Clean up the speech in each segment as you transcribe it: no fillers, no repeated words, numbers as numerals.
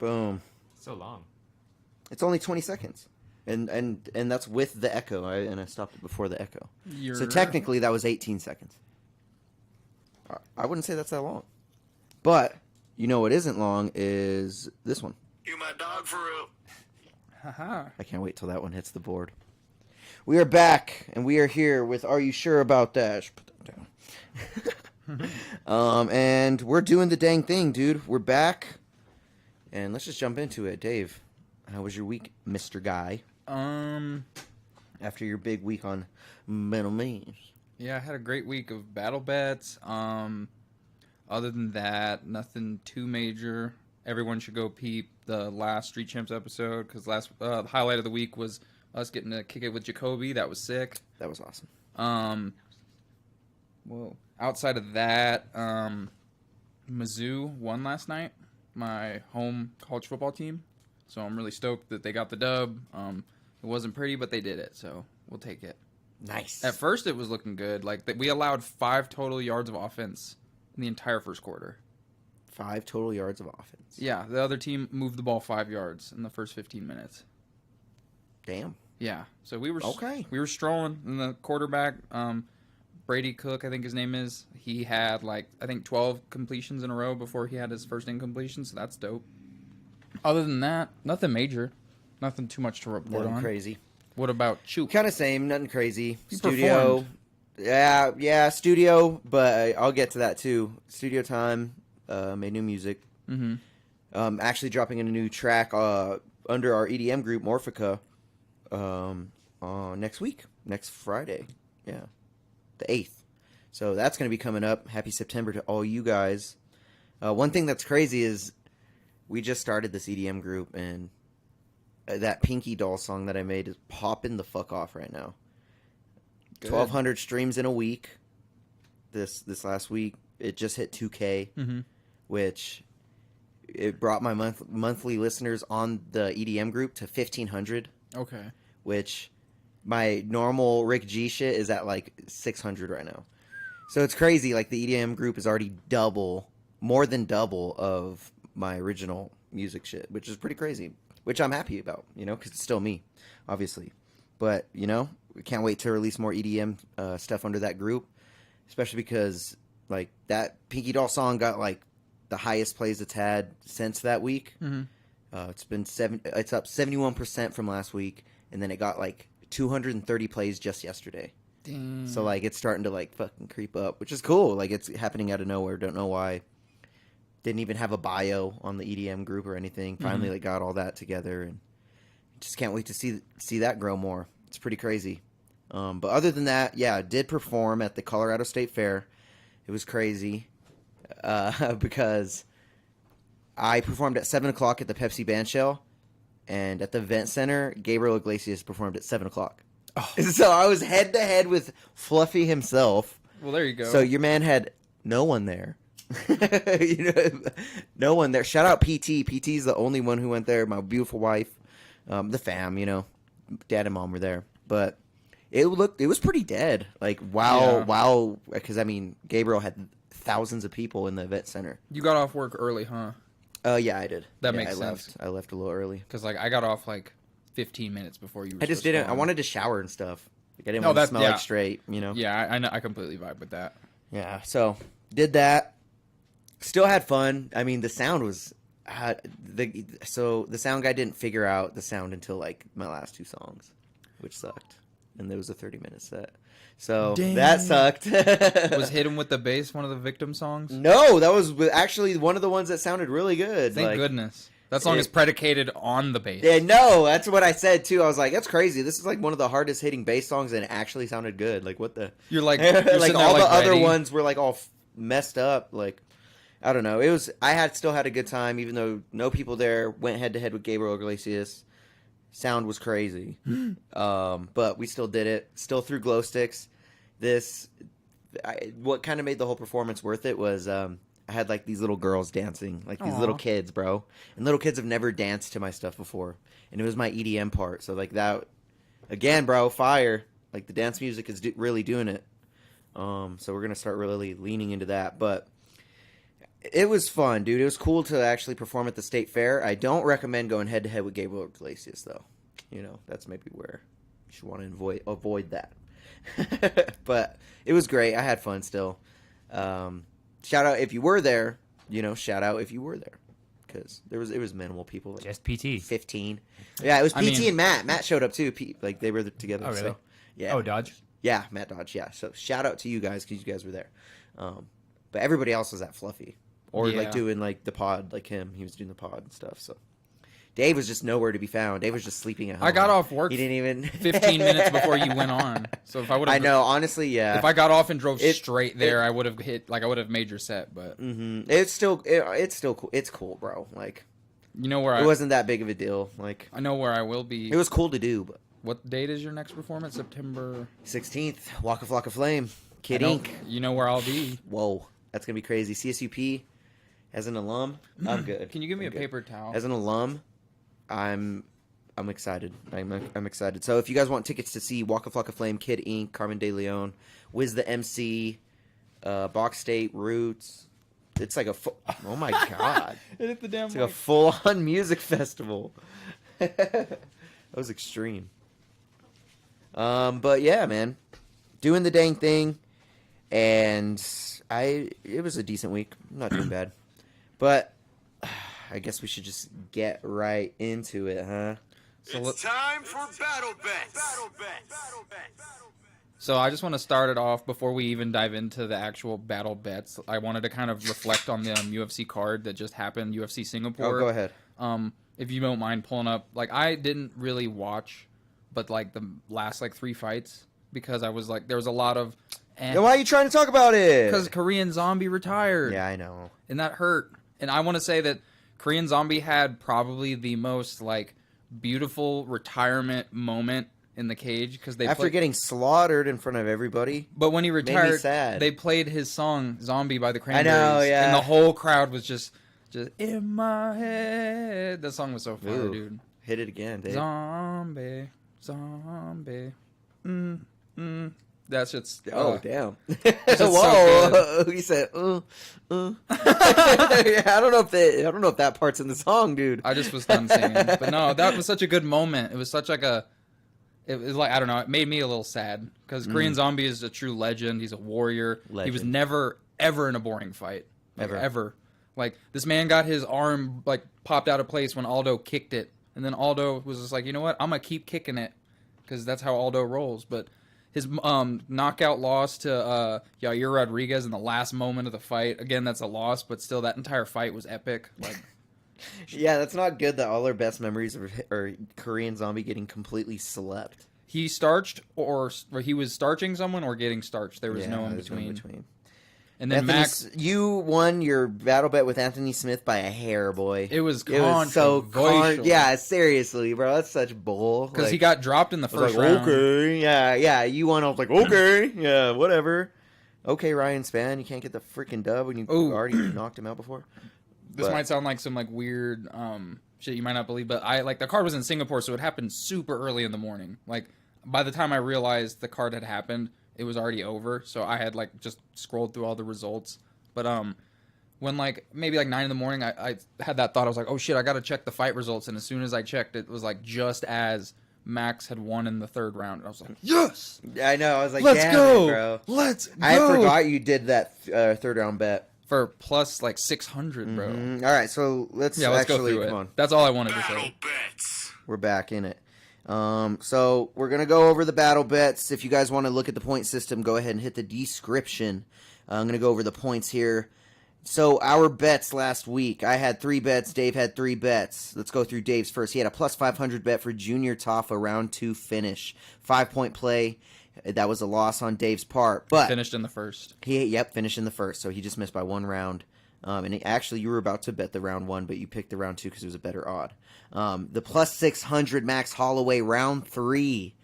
Boom. So long. It's only 20 seconds. And that's with the echo, and I stopped it before the echo. So technically, that was 18 seconds. I wouldn't say that's that long. But, you know what isn't long is this one. You my dog for real. Haha. I can't wait till that one hits the board. We are back, and we are here with Are You Sure About That? Put that down. And we're doing the dang thing, dude. We're back. And let's just jump into it. Dave, how was your week, Mr. Guy? After your big week on Metal Maze. Yeah, I had a great week of battle bets. Other than that, nothing too major. Everyone should go peep the last Street Champs episode, because the highlight of the week was us getting to kick it with Jacoby. That was sick. That was awesome. Whoa. Outside of that, Mizzou won last night, my home college football team. So I'm really stoked that they got the dub. It wasn't pretty, but they did it, so we'll take it. Nice. At first, it was looking good. Like, we allowed 5 total yards of offense in the entire first quarter. 5 total yards of offense. Yeah, the other team moved the ball 5 yards in the first 15 minutes. Damn. Yeah, so we were okay. We were strolling, and the quarterback, Brady Cook, I think his name is, he had 12 completions in a row before he had his first incompletion, so that's dope. Other than that, nothing major. Nothing too much to report Nothing on. Crazy. What about you? Kind of same. Nothing crazy. You Studio. performed. Yeah, studio, but I'll get to that too. Studio time. Made new music. Mm-hmm. Actually dropping in a new track under our EDM group, Morphica, next week. Next Friday. Yeah. The 8th. So that's going to be coming up. Happy September to all you guys. One thing that's crazy is we just started this EDM group, and that Pinky Doll song that I made is popping the fuck off right now. Good. 1,200 streams in a week. This last week, it just hit 2K, which it brought my monthly listeners on the EDM group to 1,500. Okay. Which my normal Rick G shit is at 600 right now. So it's crazy. The EDM group is already more than double of my original music shit, which is pretty crazy. Which I'm happy about, because it's still me, obviously. But, we can't wait to release more EDM stuff under that group, especially because, that Pinky Doll song got, the highest plays it's had since that week. Mm-hmm. It's up 71% from last week, and then it got, 230 plays just yesterday. Damn. So, it's starting to, fucking creep up, which is cool. It's happening out of nowhere. Don't know why. Didn't even have a bio on the EDM group or anything. Finally, got all that together, and just can't wait to see that grow more. It's pretty crazy. But other than that, yeah, I did perform at the Colorado State Fair. It was crazy because I performed at 7 o'clock at the Pepsi Bandshell, and at the Event Center, Gabriel Iglesias performed at 7 o'clock. Oh. So I was head-to-head with Fluffy himself. Well, there you go. So your man had no one there. No one there. Shout out PT. PT's the only one who went there. My beautiful wife, the fam. Dad and mom were there, but it was pretty dead. Wow. Because Gabriel had thousands of people in the event center. You got off work early, huh? Yeah, I did. That makes sense. I left a little early because I got off 15 minutes before you. I just didn't. I wanted to shower and stuff. I didn't want to smell straight. Yeah, I know. I completely vibe with that. Yeah. So did that. Still had fun. The sound was the sound guy didn't figure out the sound until my last 2 songs, which sucked. And there was a 30-minute set. So that sucked. Was Hit 'Em with the Bass one of the Victim songs? No, that was actually one of the ones that sounded really good. Thank goodness. That song is predicated on the bass. Yeah, no, that's what I said too. I was like, that's crazy. This is one of the hardest hitting bass songs, and it actually sounded good. What the? You're all the other ones were all messed up. I don't know. I still had a good time, even though no people there. Went head to head with Gabriel Iglesias. Sound was crazy, but we still did it. Still threw glow sticks. What kind of made the whole performance worth it was I had these little girls dancing, these little kids, bro. And little kids have never danced to my stuff before, and it was my EDM part. So that, again, bro, fire. The dance music is really doing it. So we're gonna start really leaning into that, but. It was fun, dude. It was cool to actually perform at the state fair. I don't recommend going head to head with Gabriel Iglesias, though. You know, that's maybe where you should want to avoid that. But it was great. I had fun still. Shout out if you were there. You know, shout out if you were there, because it was minimal people. Like Just PT. 15. Yeah, it was PT and Matt. Matt showed up too. Like they were together. Oh, really? So, yeah. Oh, Dodge. Yeah, Matt Dodge. Yeah. So shout out to you guys because you guys were there. But everybody else was at Fluffy or like doing like the pod, like him. He was doing the pod and stuff. So Dave was just nowhere to be found. Dave was just sleeping at home. I got off work. He didn't even 15 minutes before you went on. So if I would have, I know, honestly, yeah. If I got off and drove straight there, I would have I would have made your set. But it's still cool. It's cool, bro. Like, you know where it wasn't that big of a deal. Like, I know where I will be. It was cool to do, but what date is your next performance? September 16th. Waka Flocka Flame. Kid Ink. You know where I'll be. Whoa, that's gonna be crazy. CSUP. As an alum, I'm good. Can you give me a paper towel? As an alum, I'm excited. I'm excited. So if you guys want tickets to see Waka Flocka Flame, Kid Ink, Carmen De Leon, Wiz the MC, Box State, Roots, it's like oh my god, It hit the damn it's like a full-on music festival. That was extreme. But yeah, man, doing the dang thing, and it was a decent week. I'm not doing bad, but I guess we should just get right into it, huh? So it's time for Battle Bets. So I just want to start it off before we even dive into the actual battle bets. I wanted to kind of reflect on the UFC card that just happened, UFC Singapore. Oh, go ahead. If you don't mind pulling up, like I didn't really watch, but like the last like 3 fights because I was like there was a lot of. Then why are you trying to talk about it? Because Korean Zombie retired. Yeah, I know, and that hurt. And I want to say that Korean Zombie had probably the most like beautiful retirement moment in the cage because they after getting slaughtered in front of everybody. But when he retired, sad. They played his song "Zombie" by the Cranberries. I know, yeah. And the whole crowd was just in my head. That song was so fun, dude. Hit it again, Dave. Zombie. That's just damn. Whoa! So he said, Yeah, I don't know if that part's in the song, dude. I just was done singing, but no, that was such a good moment. It was such like it was like I don't know. It made me a little sad because Korean Zombie is a true legend. He's a warrior. Legend. He was never ever in a boring fight. Like, ever. Like this man got his arm like popped out of place when Aldo kicked it, and then Aldo was just like, you know what? I'm gonna keep kicking it because that's how Aldo rolls. But his knockout loss to Yair Rodriguez in the last moment of the fight. Again, that's a loss, but still, that entire fight was epic. Like, yeah, that's not good. That all our best memories are Korean Zombie getting completely slept. He starched, or he was starching someone, or getting starched. There was no in between. And then Max, you won your battle bet with Anthony Smith by a hair, boy. It was so yeah, seriously, bro, that's such bull. Because he got dropped in the first round. Okay, yeah, you won. I was like, okay, yeah, whatever. Okay, Ryan Spann, you can't get the freaking dub when you already knocked him out before. This might sound like some like weird shit you might not believe, but the card was in Singapore, so it happened super early in the morning. Like by the time I realized the card had happened, it was already over, so I had like just scrolled through all the results. But when like maybe like 9 in the morning, I had that thought. I was like, oh shit, I gotta check the fight results. And as soon as I checked, it was like just as Max had won in the 3rd round. And I was like, yes, I know. I was like, let's go, bro. Let's go. I forgot you did that 3rd round bet for plus like 600, bro. Mm-hmm. All right, so let's go through it. Come on. That's all I wanted to say. We're back in it. So we're going to go over the battle bets. If you guys want to look at the point system, go ahead and hit the description. I'm going to go over the points here. So our bets last week, I had 3 bets. Dave had 3 bets. Let's go through Dave's first. He had a plus 500 bet for Junior Taffa round 2 finish. 5-point play. That was a loss on Dave's part. But finished in the first. Finished in the first. So he just missed by 1 round. Actually, you were about to bet the round 1, but you picked the round 2 because it was a better odd. The plus 600 Max Holloway round 3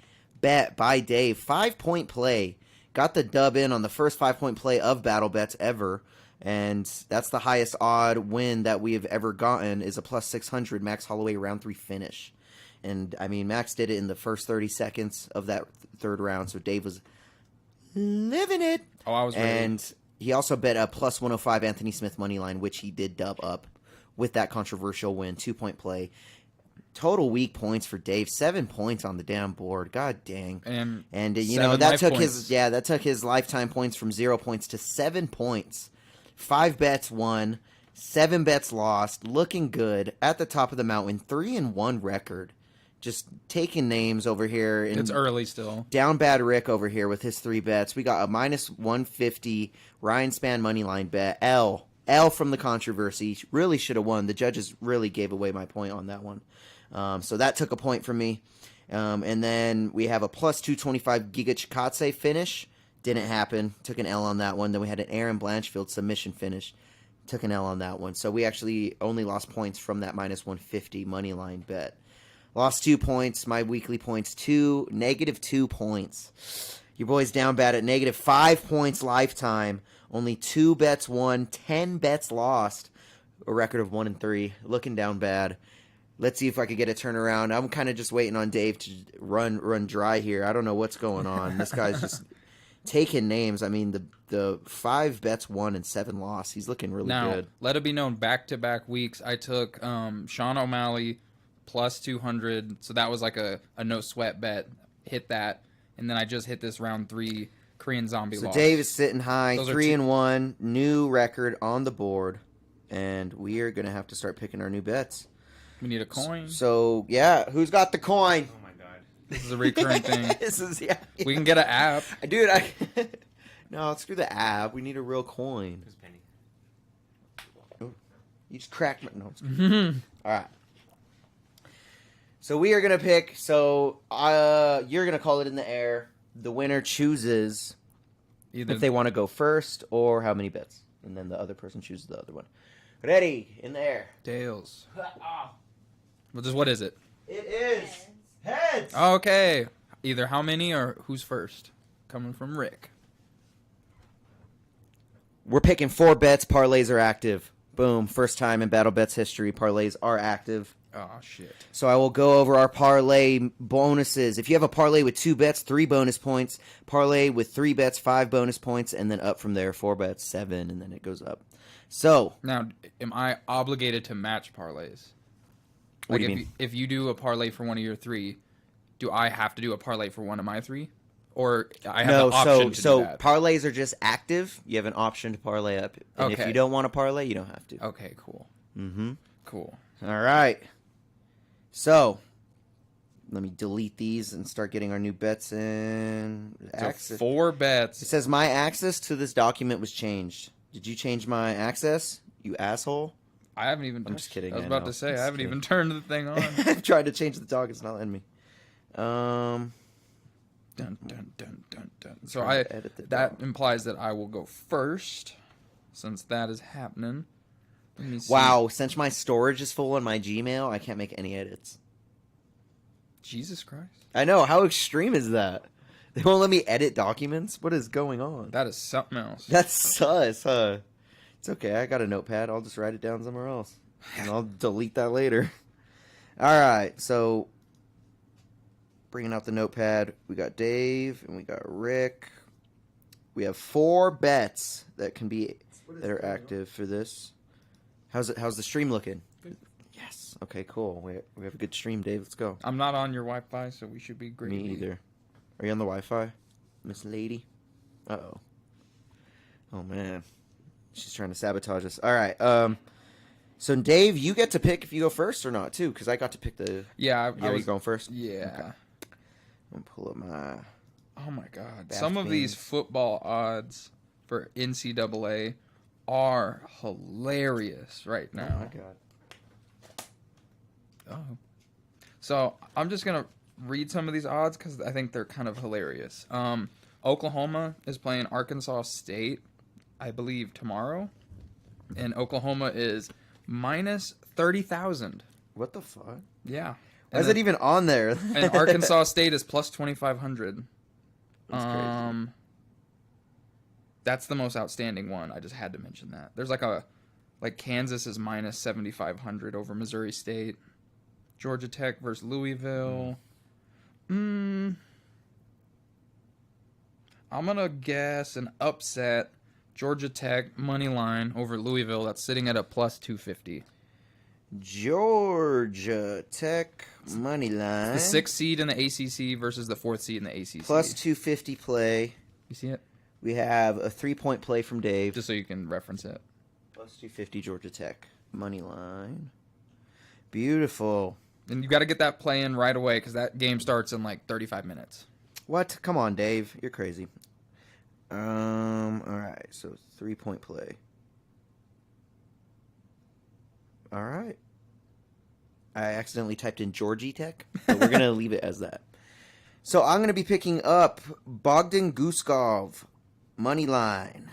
bet by Dave. 5-point play. Got the dub in on the first 5-point play of battle bets ever. And that's the highest odd win that we have ever gotten is a plus 600 Max Holloway round 3 finish. And, I mean, Max did it in the first 30 seconds of that 3rd round. So Dave was living it. Oh, I was ready. And He also bet a plus 105 Anthony Smith money line, which he did dub up with that controversial win, 2-point play. Total week points for Dave, 7 points on the damn board. God dang. And that took his lifetime points from 0 points to 7 points. 5 bets won, 7 bets lost, looking good at the top of the mountain. 3-1 record. Just taking names over here. It's early still. Down bad Rick over here with his 3 bets. We got a minus 150 Ryan Spann money line bet. L from the controversy. Really should have won. The judges really gave away my point on that one. So that took a point from me. And then we have a plus 225 Giga Chikadze finish. Didn't happen. Took an L on that one. Then we had an Aaron Blanchfield submission finish. Took an L on that one. So we actually only lost points from that minus 150 money line bet. Lost 2 points. My weekly points, negative 2 points. Your boy's down bad at negative 5 points lifetime. Only 2 bets won, 10 bets lost. A record of 1-3. Looking down bad. Let's see if I could get a turnaround. I'm kind of just waiting on Dave to run dry here. I don't know what's going on. This guy's just taking names. I mean, the 5 bets won and 7 lost. He's looking really good. Let it be known, back-to-back weeks, I took Sean O'Malley plus 200. So that was like a no-sweat bet. Hit that. And then I just hit this round 3 Korean Zombie loss. So Dave is sitting high, 3-1, new record on the board. And we are going to have to start picking our new bets. We need a coin. So, yeah, who's got the coin? Oh my god. This is a recurring thing. Yeah. We can get an app. Dude, no, screw the app. We need a real coin. Who's Penny? Oh, you just cracked my... No, all right. So we are going to pick... So, you're going to call it in the air. The winner chooses Either if they want to go first or how many bets. And then the other person chooses the other one. Ready, in the air. Tails. What is it? It is heads. Okay. Either how many or who's first? Coming from Rick. We're picking 4 bets. Parlays are active. Boom. First time in Battle Bets history, parlays are active. Oh, shit. So I will go over our parlay bonuses. If you have a parlay with 2 bets, 3 bonus points. Parlay with 3 bets, 5 bonus points. And then up from there, 4 bets, 7. And then it goes up. So. Now, am I obligated to match parlays? What do you mean? If you do a parlay for one of your 3, do I have to do a parlay for one of my 3? Or I have the option to do that? Parlays are just active. You have an option to parlay up. And if you don't want to parlay, you don't have to. Okay, cool. Mm-hmm. Cool. All right. So, let me delete these and start getting our new bets in. So 4 bets. It says my access to this document was changed. Did you change my access, you asshole? I haven't even... I'm just kidding. I was about to say, I haven't even turned the thing on. I've tried to change the doc. It's not letting me. Dun, dun, dun, dun, dun. So that implies that I will go first, since that is happening. Let me see. Wow, since my storage is full on my Gmail, I can't make any edits. Jesus Christ. I know. How extreme is that? They won't let me edit documents? What is going on? That is something else. That's sus, huh? It's okay. I got a notepad. I'll just write it down somewhere else. And I'll delete that later. All right. So, bringing out the notepad. We got Dave and we got Rick. We have 4 bets that are active for this. How's the stream looking? Good. Yes. Okay, cool. We have a good stream, Dave. Let's go. I'm not on your Wi-Fi, so we should be great. Me either. Are you on the Wi-Fi, Miss Lady? Uh-oh. Oh, man. She's trying to sabotage us. All right. So, Dave, you get to pick if you go first or not, too, because I got to pick the... Yeah, Are you going first? Yeah. Okay. I'm going to pull up my... Oh, my God. Some of these football odds for NCAA are hilarious right now. Oh, my God. Oh. So, I'm just going to read some of these odds because I think they're kind of hilarious. Oklahoma is playing Arkansas State, I believe, tomorrow. And Oklahoma is minus 30,000. What the fuck? Yeah. Why is it even on there? And Arkansas State is plus 2,500. That's crazy. That's the most outstanding one. I just had to mention that. There's like Kansas is minus 7,500 over Missouri State. Georgia Tech versus Louisville. I'm going to guess an upset. Georgia Tech money line over Louisville. That's sitting at a plus 250. Georgia Tech money line. The 6th seed in the ACC versus the 4th seed in the ACC. Plus 250 play. You see it? We have a 3-point play from Dave. Just so you can reference it. Plus 250 Georgia Tech money line. Beautiful. And you got to get that play in right away because that game starts in like 35 minutes. What? Come on, Dave. You're crazy. All right. So 3-point play. All right. I accidentally typed in Georgie Tech, but we're going to leave it as that. So I'm going to be picking up Bogdan Guskov money line.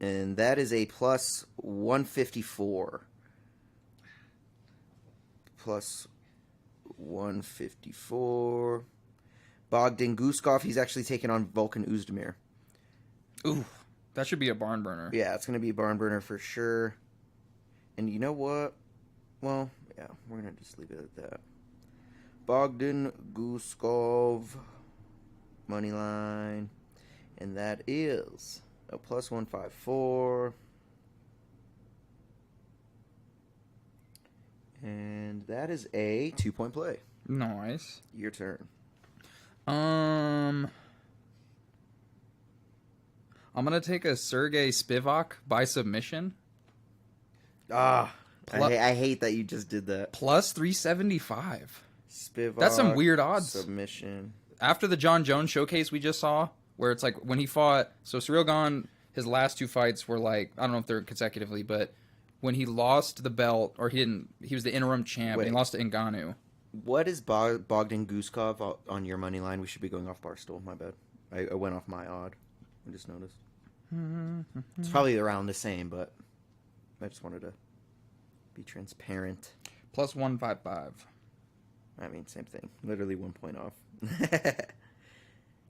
And that is a plus 154. Plus 154. Bogdan Guskov, he's actually taking on Volkan Uzdemir. Ooh, that should be a barn burner. Yeah, it's going to be a barn burner for sure. And you know what? Well, yeah, we're going to just leave it at that. Bogdan Guskov money line. And that is a plus 154. And that is a 2-point play. Nice. Your turn. I'm going to take a Sergey Spivak by submission. I hate that you just did that. Plus 375. Spivak. That's some weird odds. Submission. After the John Jones showcase we just saw, where it's like when he fought... So Cyril Gane, his last 2 fights were like... I don't know if they're consecutively, but when he lost the belt, or he was the interim champ, and he lost to Ngannou. What is Bogdan Guskov on your money line? We should be going off Barstool. My bad. I went off my odd. I just noticed. It's probably around the same, but I just wanted to be transparent. Plus 155. I mean, same thing. Literally 1 point off.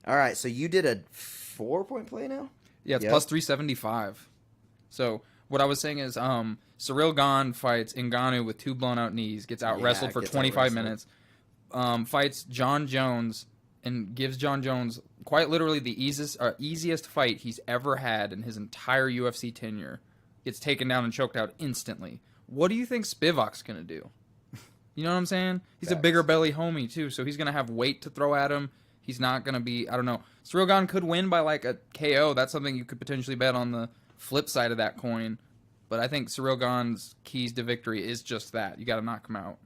All right, so you did a 4-point play now? Yeah, it's plus 375. So what I was saying is Cyril Gane fights Ngannou with 2 blown out knees, gets out wrestled for 25 minutes, fights John Jones and gives John Jones quite literally the easiest fight he's ever had in his entire UFC tenure. Gets taken down and choked out instantly. What do you think Spivak's going to do? You know what I'm saying? He's a bigger belly homie, too, so he's going to have weight to throw at him. He's not going to be, I don't know. Cyril Gane could win by like a KO. That's something you could potentially bet on the flip side of that coin. But I think Cyril Gane's keys to victory is just that. You got to knock him out.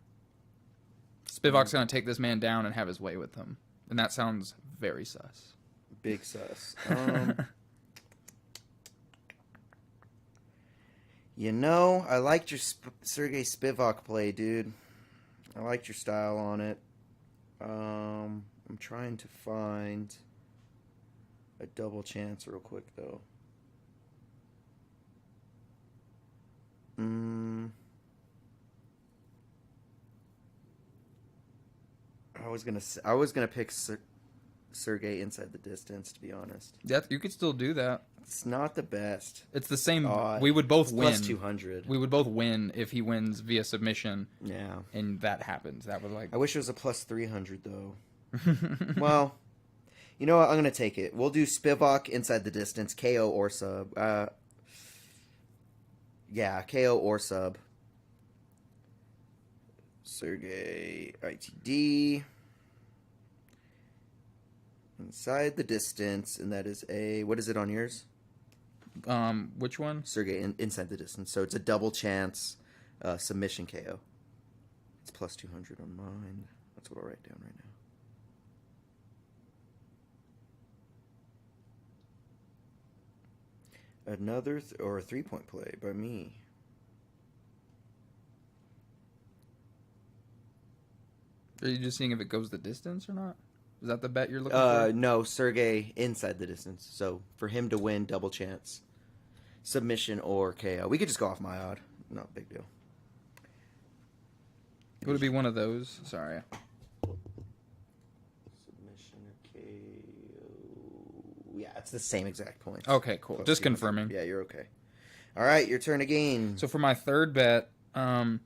Spivak's going to take this man down and have his way with him. And that sounds very sus. Big sus. You know, I liked your Sergey Spivak play, dude. I liked your style on it. I'm trying to find a double chance real quick, though. I was gonna pick Sergey inside the distance, to be honest. Yeah, you could still do that. It's not the best. It's the same. We would both win. Plus 200. We would both win if he wins via submission. Yeah. And that happens. That was like. I wish it was a plus 300 though. Well, you know what? I'm gonna take it. We'll do Spivak inside the distance, KO or sub. Yeah, KO or sub. Sergey ITD. Inside the distance, and that is a... What is it on yours? Which one? Sergey, inside the distance. So it's a double chance submission KO. It's plus 200 on mine. That's what I'll write down right now. Another or a 3-point play by me. Are you just seeing if it goes the distance or not? Is that the bet you're looking for? No, Sergey inside the distance. So for him to win, double chance. Submission or KO. We could just go off my odd. Not a big deal. Would it be one of those? Sorry. Submission or KO. Yeah, it's the same exact points. Okay, cool. Plus Just 200. confirming. Yeah, you're okay. All right, your turn again. So for my third bet, I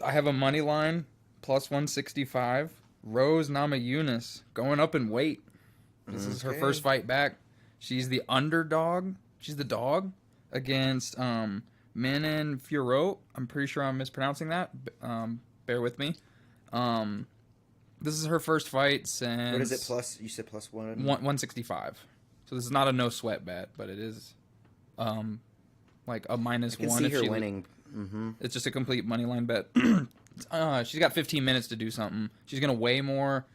have a money line, plus 165. Rose Namajunas going up in weight. This is her first fight back. She's the underdog. She's the dog against Manon Fiorot. I'm pretty sure I'm mispronouncing that. Bear with me. This is her first fight since... What is it, plus? You said plus 165. So this is not a no sweat bet, but it is like a minus I can one. see if her she winning. It's just a complete money line bet. She's got 15 minutes to do something. She's going to weigh more.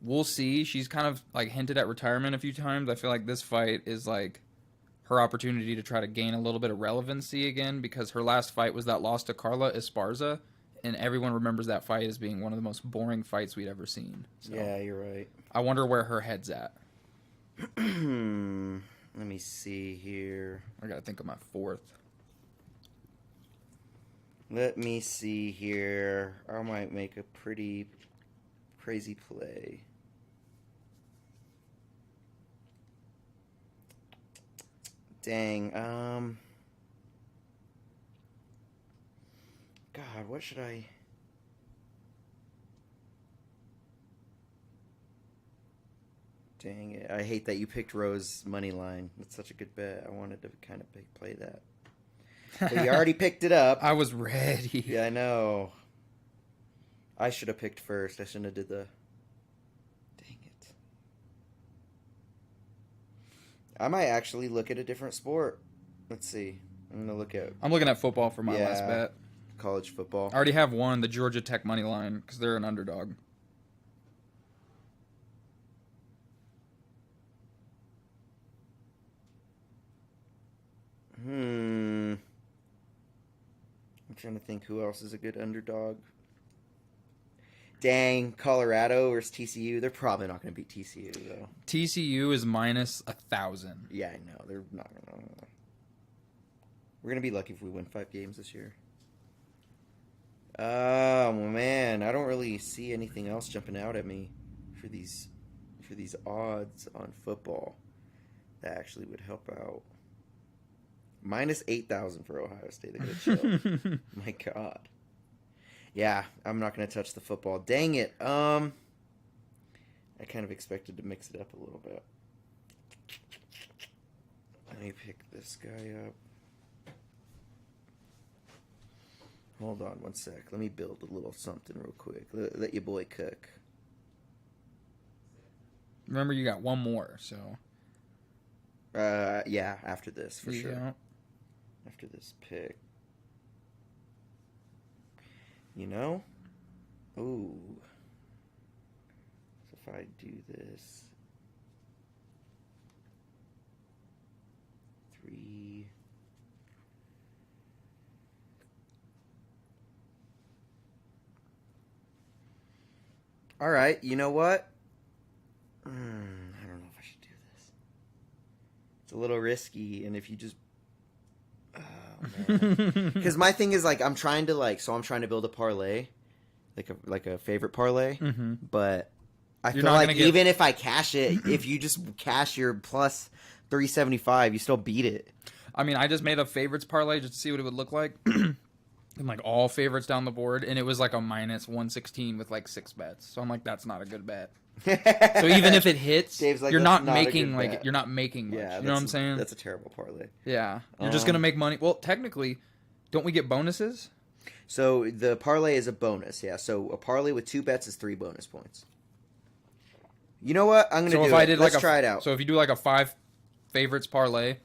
We'll see. She's kind of like hinted at retirement a few times. I feel like this fight is like her opportunity to try to gain a little bit of relevancy again, because her last fight was that loss to Carla Esparza, and everyone remembers that fight as being one of the most boring fights we'd ever seen. So Yeah, you're right. I wonder where her head's at. Let me see here. I got to think of my fourth. Let me see here. I might make a pretty crazy play. Dang. God, what should I... Dang it. I hate that you picked Rose money line. That's such a good bet. I wanted to kind of play that. But you already picked it up. I was ready. Yeah, I know. I should have picked first. I shouldn't have did the... Dang it. I might actually look at a different sport. Let's see. I'm looking at football for my last bet. College football. I already have one, the Georgia Tech money line, because they're an underdog. I'm trying to think who else is a good underdog. Dang, Colorado versus TCU. They're probably not going to beat TCU, though. TCU is minus 1,000. Yeah, I know. They're not going to. We're going to be lucky if we win 5 games this year. Oh, man. I don't really see anything else jumping out at me for these odds on football that actually would help out. Minus 8,000 for Ohio State. They're going to chill. My God. Yeah, I'm not going to touch the football. Dang it. I kind of expected to mix it up a little bit. Let me pick this guy up. Hold on one sec. Let me build a little something real quick. Let your boy cook. Remember, you got one more, so... Yeah, after this, for sure. Yeah. After this pick. You know? Ooh. So if I do this... 3... Alright, you know what? I don't know if I should do this. It's a little risky, and if you just... Because my thing is, like, I'm trying to build a parlay, like a favorite parlay, but I feel like even if I cash it, if you just cash your plus 375, you still beat it. I mean, I just made a favorites parlay just to see what it would look like. And like all favorites down the board, and it was like a minus 116 with like 6 bets. So I'm like, that's not a good bet. So even if it hits, like, you're not not making much. You know what I'm saying? That's a terrible parlay. Yeah, you're just gonna make money. Well, technically, don't we get bonuses? So the parlay is a bonus. Yeah. So a parlay with 2 bets is 3 bonus points. You know what? I'm gonna do it. Let's try it out. So if you do like a 5 favorites parlay,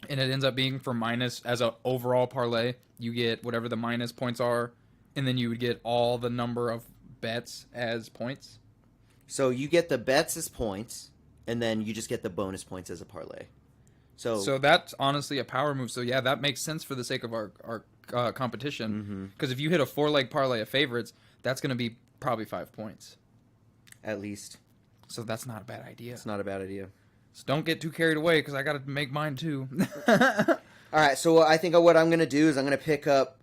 and it ends up being for minus as an overall parlay, you get whatever the minus points are, and then you would get all the number of bets as points. So you get the bets as points, and then you just get the bonus points as a parlay. So that's honestly a power move. So yeah, that makes sense for the sake of our competition. Because if you hit a 4-leg parlay of favorites, that's going to be probably 5 points. At least. So that's not a bad idea. It's not a bad idea. So don't get too carried away, because I got to make mine too. All right, so I think what I'm going to do is I'm going to pick up,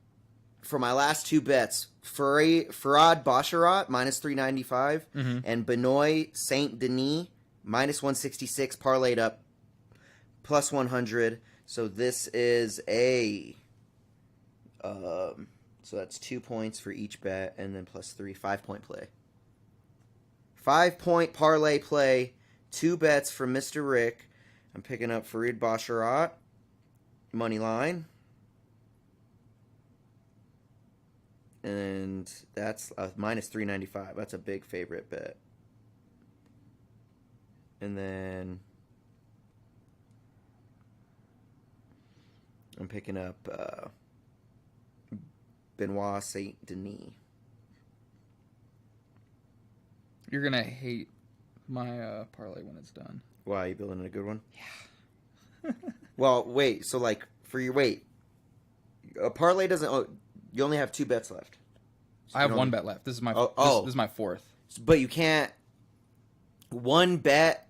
for my last 2 bets, Farad Basharat, minus 395, and Benoit Saint Denis, minus 166, parlayed up, plus 100. So this is so that's 2 points for each bet, and then plus 3, 5-point play. 5-point parlay play, 2 bets from Mr. Rick. I'm picking up Farid Basharat, money line. And that's minus 395. That's a big favorite bet. And then I'm picking up Benoit Saint Denis. You're gonna hate my parlay when it's done. Why, you building a good one? Yeah. Well, wait. So, like, for your a parlay doesn't. Oh, you only have 2 bets left. So I have 1 bet left. This is my. This is my 4th. But you can't. One bet.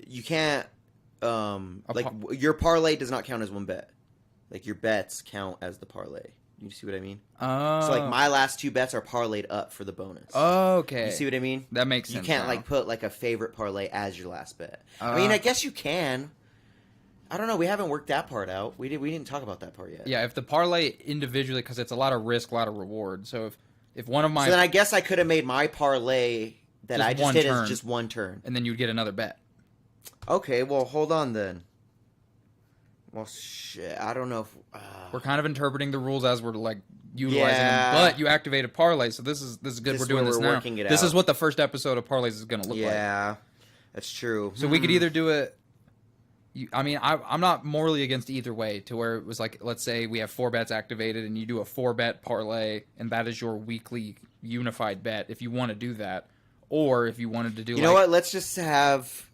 You can't. Your parlay does not count as 1 bet. Like, your bets count as the parlay. You see what I mean? Oh. So, like, my last 2 bets are parlayed up for the bonus. Oh, okay. You see what I mean? That makes sense. You can't, now. like, put, like, a favorite parlay as your last bet. I mean, I guess you can. I don't know. We haven't worked that part out. We didn't talk about that part yet. Yeah, if the parlay individually, because it's a lot of risk, a lot of reward. So if one of my... So then I guess I could have made my parlay that I just did turn, as just 1 turn. And then you'd get another bet. Okay, well, hold on then. Well, shit. I don't know if... We're kind of interpreting the rules as we're, like, utilizing them. But you activated parlay, so this is good. We're doing this now. This is what the first episode of parlays is going to look like. Yeah, that's true. So we could either do it... I'm not morally against either way, to where it was like, let's say we have 4 bets activated and you do a 4-bet parlay and that is your weekly unified bet if you want to do that. Or if you wanted to do You know what? Let's just have...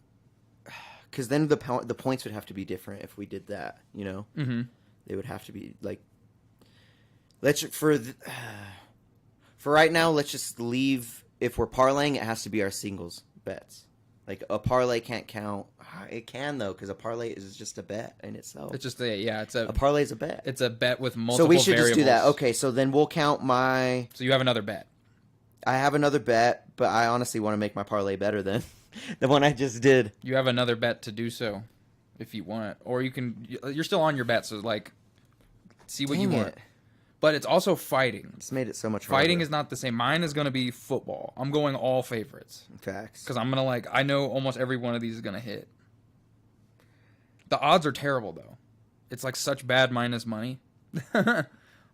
Because then the points would have to be different if we did that, you know? Mm-hmm. They would have to be, like... For right now, let's just leave... If we're parlaying, it has to be our singles bets. Like, a parlay can't count. It can, though, because a parlay is just a bet in itself. It's just a parlay is a bet. It's a bet with multiple So we should variables. just do that. Okay, so then we'll count my... So you have another bet. I have another bet, but I honestly want to make my parlay better than the one I just did. You have another bet to do so, if you want. Or you can... You're still on your bet, so, like, see what you want. But it's also fighting. It's made it so much harder. Fighting is not the same. Mine is going to be football. I'm going all favorites. Facts. Because I'm going to, like... I know almost every one of these is going to hit. The odds are terrible, though. It's, like, such bad minus money.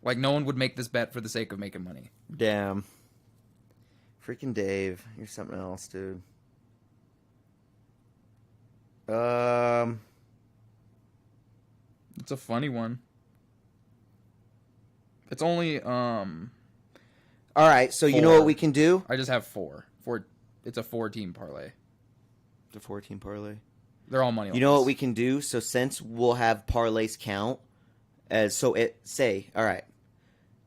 Like, no one would make this bet for the sake of making money. Damn. Freaking Dave. You're something else, dude. It's a funny one. It's only, All right, so 4. You know what we can do? I just have 4. It's a 4-team parlay. The 4-team parlay? They're all money. You know what we can do? So since we'll have parlays count, all right,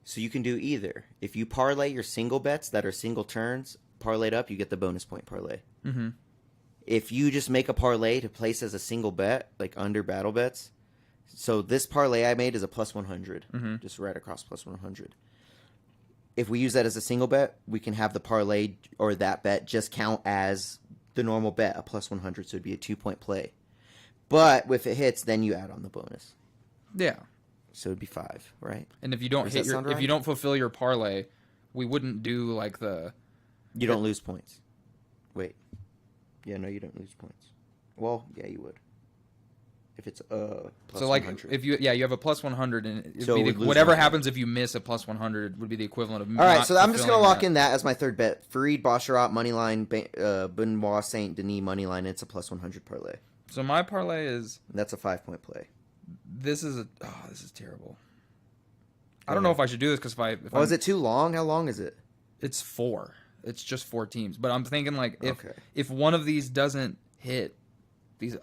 so you can do either. If you parlay your single bets that are single turns, parlayed up, you get the bonus point parlay. Mm-hmm. If you just make a parlay to place as a single bet, like under battle bets, so this parlay I made is a plus 100, just right across plus 100. If we use that as a single bet, we can have the parlay or that bet just count as the normal bet, a plus 100, so it'd be a 2-point play. But if it hits, then you add on the bonus. Yeah. So it'd be 5, right? And if you don't if you don't fulfill your parlay, we wouldn't do like the... You don't lose points. Wait. Yeah, no, you don't lose points. Well, yeah, you would. If it's plus so like 100. if you have a plus 100 and it'd So be whatever happens if you miss a plus 100 would be the equivalent of all right. So I'm just gonna lock in that as my third bet. Farid Basharat moneyline, Benoit Saint Denis moneyline. It's a plus 100 parlay. So my parlay is that's a 5-point play. This is terrible. I don't know if I should do this because is it too long? How long is it? It's 4. It's just 4 teams. But I'm thinking like if one of these doesn't hit.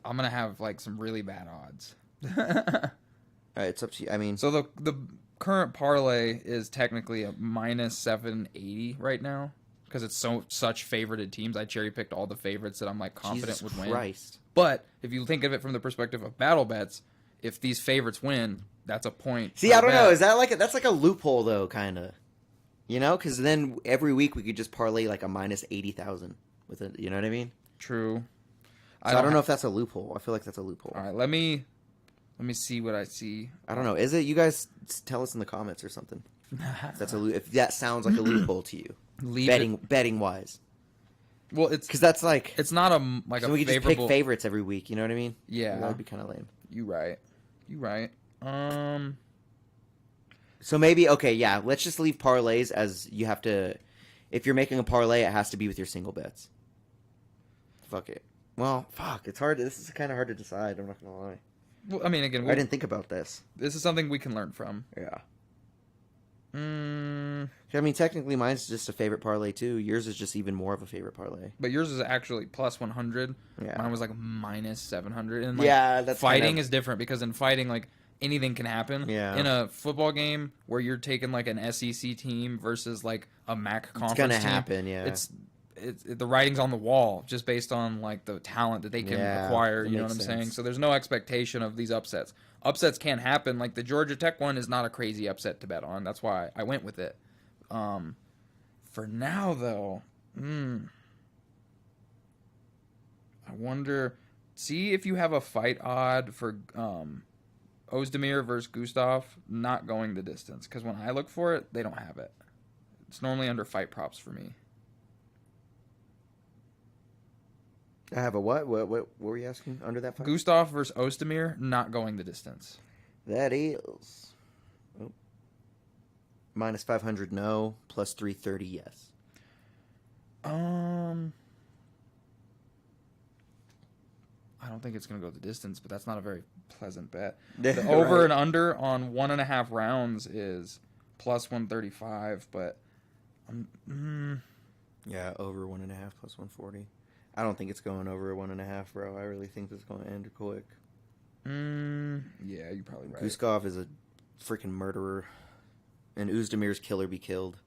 I'm gonna have like some really bad odds. All right, it's up to you. I mean, so the current parlay is technically a minus 780 right now because it's such favorited teams. I cherry picked all the favorites that I'm like confident would win. But if you think of it from the perspective of battle bets, if these favorites win, that's a point. See, I don't know. Is that that's like a loophole though, kind of? You know, because then every week we could just parlay like a minus 80,000 with it. You know what I mean? True. So I don't know if that's a loophole. I feel like that's a loophole. All right, let me see what I see. I don't know. Is it? You guys tell us in the comments or something. If that sounds like a loophole to you, betting wise. Well, it's Because that's like... it's not a like So a we could just favorable. pick favorites every week, you know what I mean? Yeah, That would be kind of lame. you right. So maybe, okay, yeah, let's just leave parlays as you have to... If you're making a parlay, it has to be with your single bets. Fuck it. Well, fuck, it's hard. This is kind of hard to decide, I'm not going to lie. Well, I mean, again, I didn't think about this. this is something we can learn from. Yeah. Mm, I mean, technically, mine's just a favorite parlay, too. Yours is just even more of a favorite parlay. but yours is actually plus 100. Yeah. Mine was like minus 700. And like, Yeah, that's fighting kind of... is different because in fighting, like anything can happen. Yeah. In a football game where you're taking like an SEC team versus like a MAC conference It's going to team, happen, yeah. It's the writing's on the wall just based on like the talent that they can acquire. that You know what I'm makes saying? sense. So there's no expectation of these upsets. Upsets can happen. Like the Georgia Tech one is not a crazy upset to bet on. That's why I went with it. For now though, I wonder. See if you have a fight odd for Ozdemir versus Gustav not going the distance. Because when I look for it, they don't have it. It's normally under fight props for me. I have a what? What were you asking under that fight? Gustav versus Ozdemir not going the distance. That is... Oh. Minus 500, no. Plus 330, yes. I don't think it's going to go the distance, but that's not a very pleasant bet. The over and under on 1.5 rounds is plus 135, but yeah, over 1.5 plus 140. I don't think it's going over 1.5, bro. I really think this is going to end quick. Yeah, you're probably right. Guskov is a freaking murderer, and Uzdemir's killer be killed.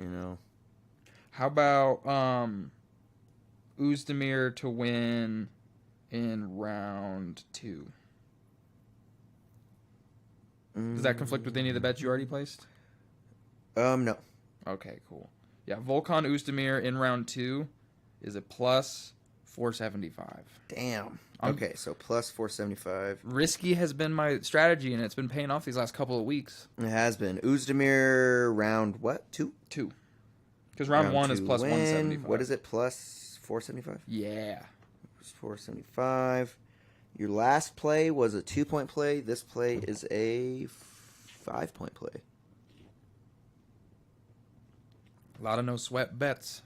You know. How about Ozdemir to win in round 2? Does that conflict with any of the bets you already placed? No. Okay, cool. Yeah, Volkan Ozdemir in round 2 is a plus 475. Damn. Okay, so plus 475. Risky has been my strategy, and it's been paying off these last couple of weeks. It has been. Uzdemir round what? 2? 2. Because round 1 is plus win. 175. What is it? Plus 475? Yeah. 475. Your last play was a 2-point play. This play is a 5-point play. A lot of no sweat bets.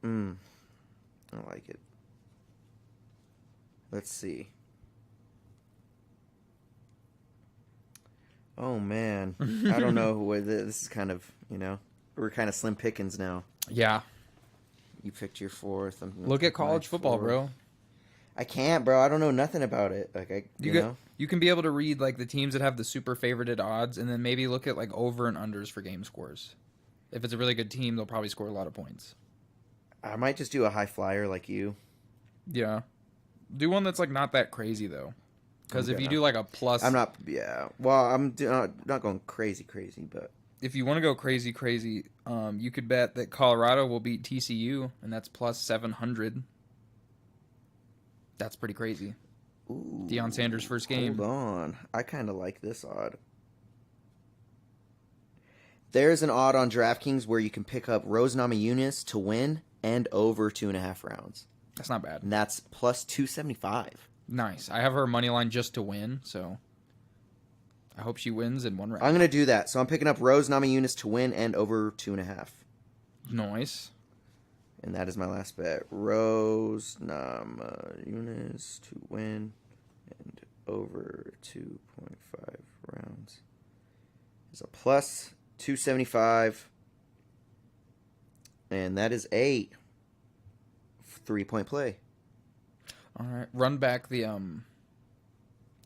I like it. Let's see. Oh, man. I don't know. This is kind of, we're kind of slim pickings now. Yeah. You picked your 4th. Look at college football, bro. I can't, bro. I don't know nothing about it. Like you can be able to read like the teams that have the super favorited odds, and then maybe look at like over and unders for game scores. If it's a really good team, they'll probably score a lot of points. I might just do a high flyer like you. Yeah. Do one that's like not that crazy though, because if you do like a plus, I'm not. Yeah. Well, I'm not going crazy, but if you want to go crazy, you could bet that Colorado will beat TCU, and that's plus 700. That's pretty crazy. Ooh, Deion Sanders' first game. Hold on. I kind of like this odd. There's an odd on DraftKings where you can pick up Rose Namajunas to win and over 2.5 rounds. That's not bad. And that's plus 275. Nice. I have her money line just to win, so I hope she wins in 1 round. I'm going to do that. So I'm picking up Rose Namajunas to win and over 2.5. Nice. And that is my last bet. Rose Namajunas to win and over 2.5 rounds. It's a plus 275. And that is a 3-point play. All right. Run back the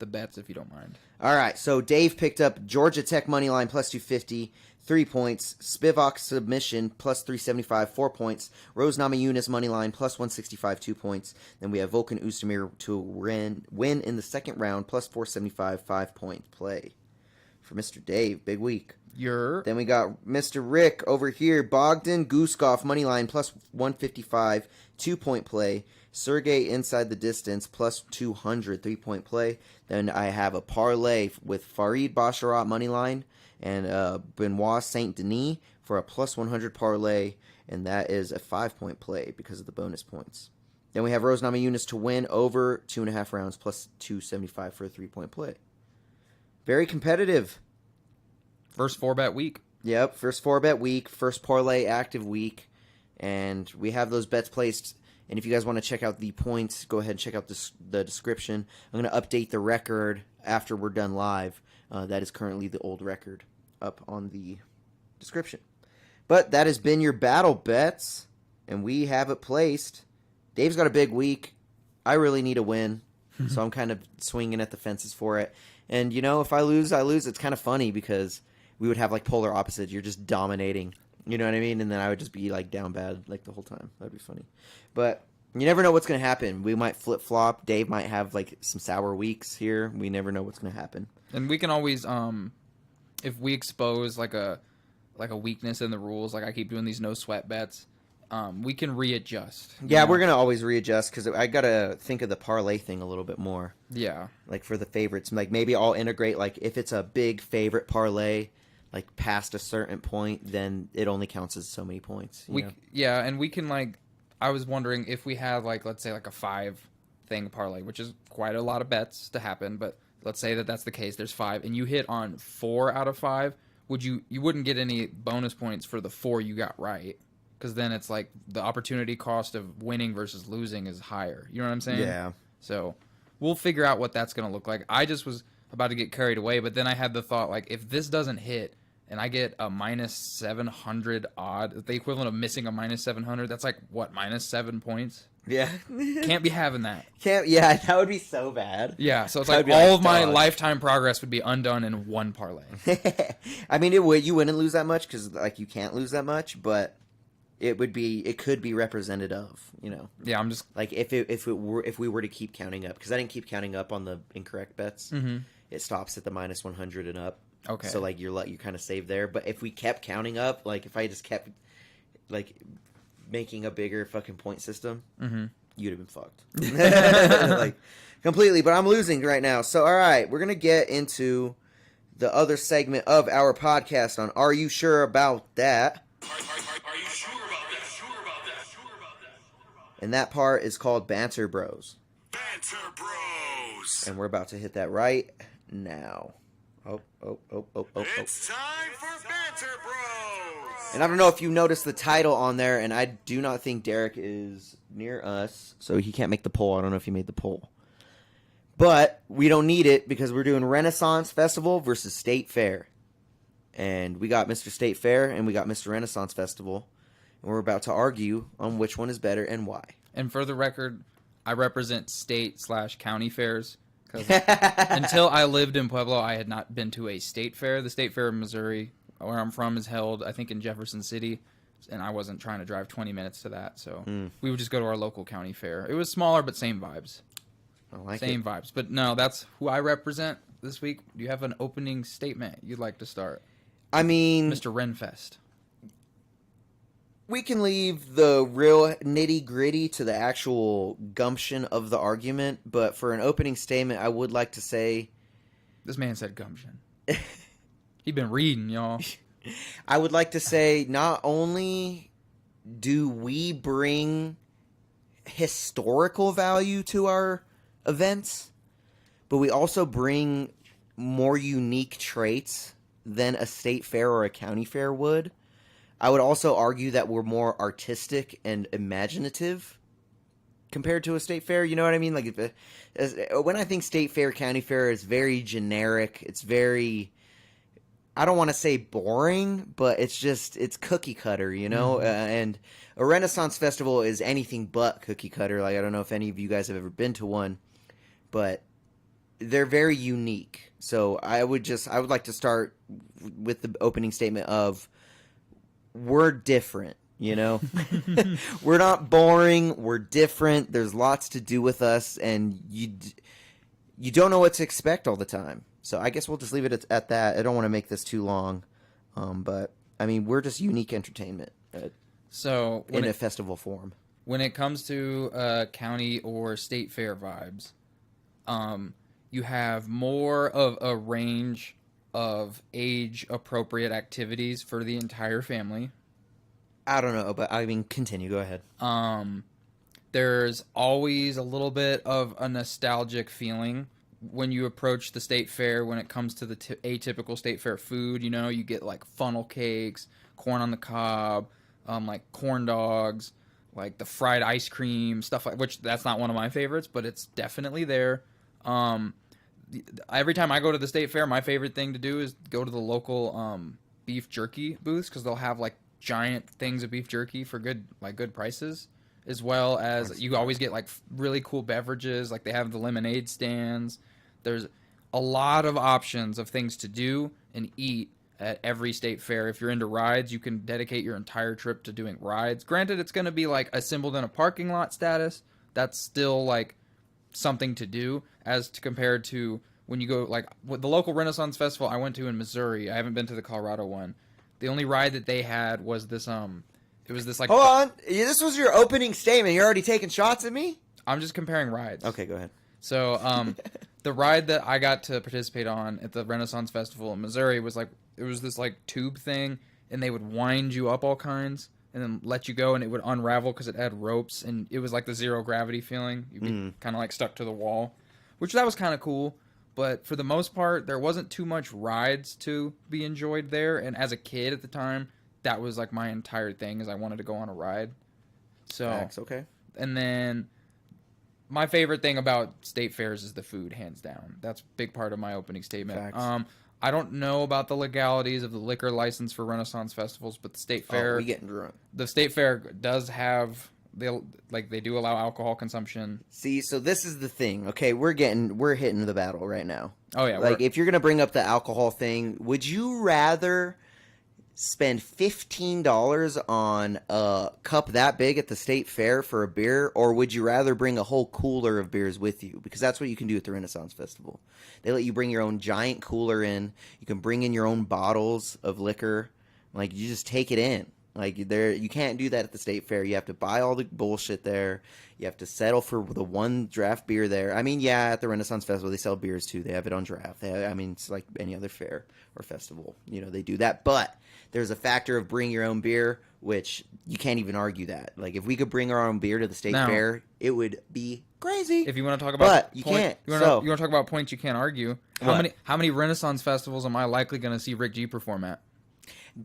bets if you don't mind. All right. So Dave picked up Georgia Tech money line plus 250, 3 points. Spivak submission plus 375, 4 points. Rose Namajunas money line plus 165, 2 points. Then we have Volkan Ozdemir to win in the second round plus 475, 5-point play. for Mr. Dave. Big week. Then we got Mr. Rick over here. Bogdan Guskov, money line, plus 155, 2-point play. Sergey inside the distance, plus 200, 3-point play. Then I have a parlay with Farid Basharat, money line, and Benoit Saint Denis for a plus 100 parlay, and that is a 5-point play because of the bonus points. Then we have Rose Namajunas to win over 2.5 rounds, plus 275 for a 3-point play. Very competitive. First 4-bet week. Yep, first 4-bet week, first parlay active week, and we have those bets placed. And if you guys want to check out the points, go ahead and check out the description. I'm going to update the record after we're done live. That is currently the old record up on the description. But that has been your battle bets, and we have it placed. Dave's got a big week. I really need a win, so I'm kind of swinging at the fences for it. And, if I lose, I lose. It's kind of funny because we would have, polar opposites. You're just dominating. You know what I mean? And then I would just be, down bad, the whole time. That'd be funny. But you never know what's going to happen. We might flip-flop. Dave might have, some sour weeks here. We never know what's going to happen. And we can always, if we expose, a weakness in the rules, I keep doing these no-sweat bets, we can readjust. Yeah, we're going to always readjust because I got to think of the parlay thing a little bit more. Yeah. For the favorites. Maybe I'll integrate, if it's a big favorite parlay, past a certain point, then it only counts as so many points. Yeah, and we can, I was wondering if we had, let's say, a 5-thing parlay, which is quite a lot of bets to happen, but let's say that that's the case. There's 5, and you hit on 4 out of 5. You wouldn't get any bonus points for the 4 you got right. Because then it's the opportunity cost of winning versus losing is higher. You know what I'm saying? Yeah. So we'll figure out what that's going to look like. I just was about to get carried away, but then I had the thought, if this doesn't hit and I get a minus 700 odd, the equivalent of missing a minus 700, that's minus 7 points? Yeah. Can't be having that. Yeah, that would be so bad. Yeah, so it's all of my lifetime progress would be undone in one parlay. I mean, you wouldn't lose that much because, you can't lose that much, but it could be representative of, Yeah, I'm just if we were to keep counting up, because I didn't keep counting up on the incorrect bets. Mm-hmm. It stops at the minus 100 and up. Okay. So you're kind of saved there. But if we kept counting up, if I just kept making a bigger fucking point system, mm-hmm. you'd have been fucked. Completely. But I'm losing right now. So all right, we're gonna get into the other segment of our podcast on Are You Sure About That? Are you sure about that? Sure about that? Sure about that? And that part is called Banter Bros. Banter Bros. And we're about to hit that right now. Oh. It's time for Banter Bros. And I don't know if you noticed the title on there, and I do not think Deryk is near us, so he can't make the poll. I don't know if he made the poll. But we don't need it because we're doing Renaissance Festival versus State Fair. And we got Mr. State Fair and we got Mr. Renaissance Festival. And we're about to argue on which one is better and why. And for the record, I represent state/county fairs. Because until I lived in Pueblo, I had not been to a state fair. The state fair in Missouri, where I'm from, is held, I think, in Jefferson City. And I wasn't trying to drive 20 minutes to that. So we would just go to our local county fair. It was smaller, but same vibes. Same vibes. But no, that's who I represent this week. Do you have an opening statement you'd like to start? I mean, Mr. Renfest. We can leave the real nitty-gritty to the actual gumption of the argument, but for an opening statement, I would like to say... This man said gumption. He been reading, y'all. I would like to say, not only do we bring historical value to our events, but we also bring more unique traits than a state fair or a county fair would. I would also argue that we're more artistic and imaginative compared to a state fair. You know what I mean? When I think state fair, county fair, is very generic. It's very, I don't want to say boring, but it's cookie cutter, you know? Mm-hmm. And a Renaissance Festival is anything but cookie cutter. I don't know if any of you guys have ever been to one, but they're very unique. So I would like to start with the opening statement of, we're different, you know? We're not boring. We're different. There's lots to do with us. And you don't know what to expect all the time. So I guess we'll just leave it at that. I don't want to make this too long, but I mean, we're just unique entertainment in a festival form. When it comes to county or state fair vibes, you have more of a range of age-appropriate activities for the entire family. I don't know, but I mean, continue. Go ahead. There's always a little bit of a nostalgic feeling when you approach the state fair when it comes to the atypical state fair food. You know, you get like funnel cakes, corn on the cob, like corn dogs, like the fried ice cream, stuff like, which that's not one of my favorites, but it's definitely there. Every time I go to the state fair, my favorite thing to do is go to the local beef jerky booths, because they'll have like giant things of beef jerky for good prices, as well as you always get like really cool beverages. Like they have the lemonade stands. There's a lot of options of things to do and eat at every state fair. If you're into rides, you can dedicate your entire trip to doing rides. Granted, it's going to be like assembled in a parking lot status. That's still like something to do as to compared to when you go like the local Renaissance Festival I went to in Missouri. I haven't been to the Colorado one. The only ride that they had was this it was this like hold on, this was your opening statement. You're already taking shots at me? I'm just comparing rides. Okay, go ahead. So the ride that I got to participate on at the Renaissance Festival in Missouri was like, it was this like tube thing, and they would wind you up all kinds and then let you go, and it would unravel because it had ropes, and it was like the zero gravity feeling. You'd be kind of like stuck to the wall, which that was kind of cool. But for the most part, there wasn't too much rides to be enjoyed there. And as a kid at the time, that was like my entire thing, is I wanted to go on a ride. So Facts, okay. And then my favorite thing about state fairs is the food, hands down. That's a big part of my opening statement. Facts. I don't know about the legalities of the liquor license for Renaissance festivals, but the state fair, we getting drunk. The state fair does have they do allow alcohol consumption. See, so this is the thing. Okay, we're hitting the battle right now. Oh yeah, like if you're gonna bring up the alcohol thing, would you rather spend $15 on a cup that big at the state fair for a beer, or would you rather bring a whole cooler of beers with you? Because that's what you can do at the Renaissance Festival. They let you bring your own giant cooler in. You can bring in your own bottles of liquor. Like, you just take it in. Like, you can't do that at the state fair. You have to buy all the bullshit there. You have to settle for the one draft beer there. I mean, yeah, at the Renaissance Festival, they sell beers too. They have it on draft. It's like any other fair or festival. You know, they do that. But there's a factor of bring your own beer, which you can't even argue that. Like, if we could bring our own beer to the state fair, it would be crazy. If you want to talk about, but you can't. You want to talk about points you can't argue. How many Renaissance festivals am I likely going to see Rick G perform at?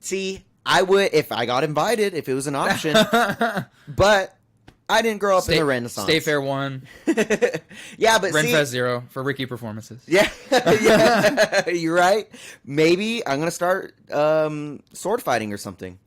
See, I would if I got invited, if it was an option. But I didn't grow up in the Renaissance. State Fair 1. Yeah, but Renfest 0 for Ricky performances. Yeah, yeah, you're right. Maybe I'm gonna start sword fighting or something.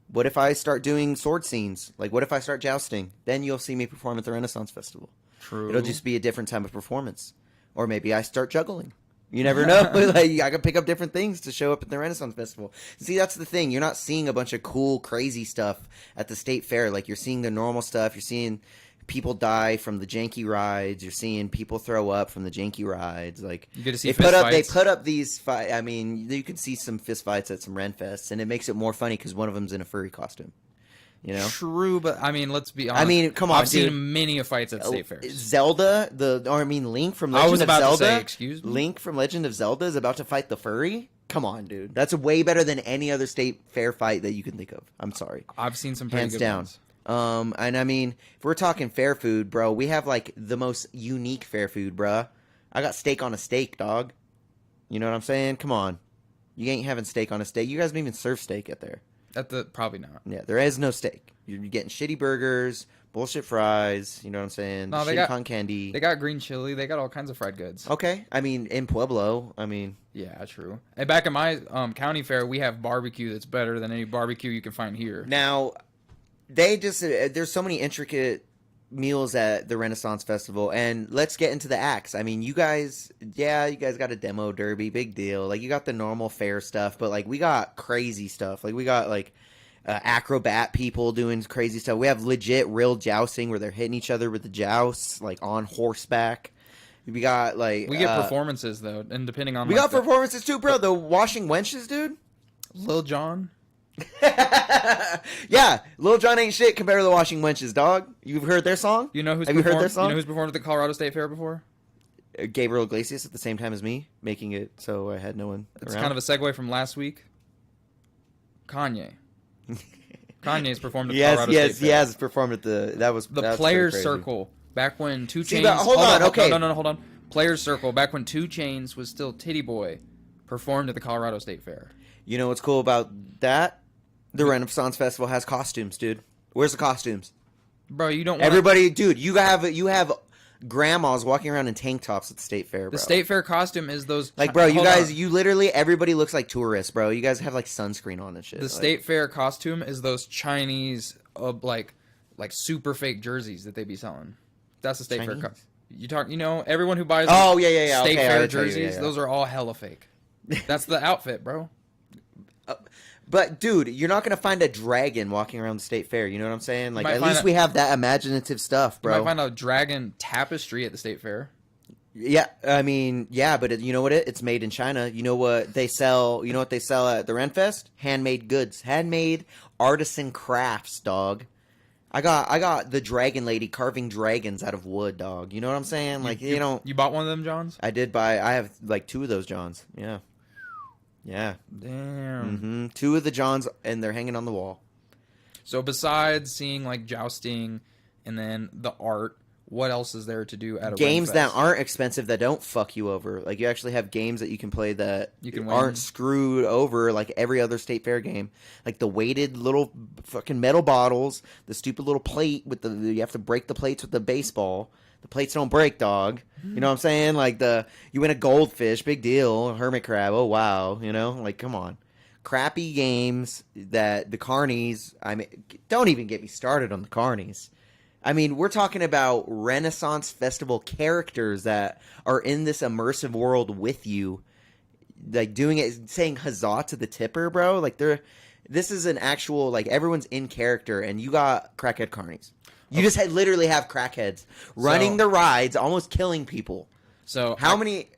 What if I start doing sword scenes? Like, what if I start jousting? Then you'll see me perform at the Renaissance Festival. True. It'll just be a different type of performance. Or maybe I start juggling. You never know. Like, I can pick up different things to show up at the Renaissance Festival. See, that's the thing. You're not seeing a bunch of cool, crazy stuff at the state fair. Like, you're seeing the normal stuff. You're seeing people die from the janky rides. You're seeing people throw up from the janky rides. Like, you get to see they put up these fights. I mean, you can see some fist fights at some Renfests, and it makes it more funny because one of them's in a furry costume. You know? True, but I mean, let's be honest. I mean, come on, I've seen many fights at state fairs. Zelda, Link from Legend of Zelda. I was about to say, excuse me? Link from Legend of Zelda is about to fight the furry? Come on, dude. That's way better than any other state fair fight that you can think of. I'm sorry. I've seen some pretty hands good down. Ones. And I mean, if we're talking fair food, bro, we have like the most unique fair food, bro. I got steak on a steak, dog. You know what I'm saying? Come on. You ain't having steak on a steak. You guys don't even serve steak at there. Probably not. Yeah, there is no steak. You're getting shitty burgers, bullshit fries, you know what I'm saying? No, shitty cotton candy. They got green chili. They got all kinds of fried goods. Okay. I mean, in Pueblo, Yeah, true. And back in my county fair, we have barbecue that's better than any barbecue you can find here. Now, there's so many intricate meals at the Renaissance Festival, and let's get into the acts. I mean, you guys got a demo derby, big deal. Like, you got the normal fair stuff, but like, we got crazy stuff. Like, we got like acrobat people doing crazy stuff. We have legit real jousting where they're hitting each other with the jousts, like on horseback. We got like We get performances though, and depending on we got performances too, bro. The washing wenches, dude. Lil Jon. Yeah, Lil Jon ain't shit compared to the washing wenches, dog. You've heard their song? You know who's Have you heard their song? You know who's performed at the Colorado State Fair before? Gabriel Iglesias at the same time as me, making it so I had no one It's around. kind of a segue from last week. Kanye. Kanye's performed at the Colorado State Fair. He has performed at the. That was The that's Players pretty crazy. Circle. Back when 2 See, Chainz. but hold on, okay. No, hold on. Players Circle. Back when 2 Chainz was still Titty Boy, performed at the Colorado State Fair. You know what's cool about that? The Renaissance Festival has costumes, dude. Where's the costumes? Bro, you don't want Everybody, dude, you have grandmas walking around in tank tops at the state fair, bro. The State Fair costume is those. Like, bro, you Hold guys, on. you literally, everybody looks like tourists, bro. You guys have like sunscreen on and shit. The like, State Fair costume is those Chinese, like super fake jerseys that they be selling. That's the State Fair. Chinese? You know, everyone who buys. Oh, yeah. State Okay, Fair I'll tell you, jerseys. yeah. Those are all hella fake. That's the outfit, bro. But, dude, you're not going to find a dragon walking around the state fair. You know what I'm saying? Like, might at find least a- we have that imaginative stuff, You bro. might find a dragon tapestry at the State Fair. Yeah, I mean, yeah, but you know what? It's made in China. You know what they sell? You know what they sell at the Renfest? Handmade goods, handmade artisan crafts, dog. I got the dragon lady carving dragons out of wood, dog. You know what I'm saying? Like, you know, You bought one of them, Johns? I did buy. I have like 2 of those Johns. Yeah. Damn. 2 of the Johns, and they're hanging on the wall. So besides seeing like jousting and then the art, what else is there to do at a Games Renfest? that aren't expensive that don't fuck you over. Like, you actually have games that you can play that You can win. aren't screwed over like every other state fair game. Like the weighted little fucking metal bottles, the stupid little plate with you have to break the plates with the baseball. The plates don't break, dog. You know what I'm saying? Like you win a goldfish, big deal. A hermit crab, oh wow. You know, like come on. Crappy games that the carnies. I mean, don't even get me started on the carnies. I mean, we're talking about Renaissance Festival characters that are in this immersive world with you, like doing it, saying huzzah to the tipper, bro. Like this is an actual, like, everyone's in character, and you got crackhead carnies. You just literally have crackheads running the rides, almost killing people. So How many?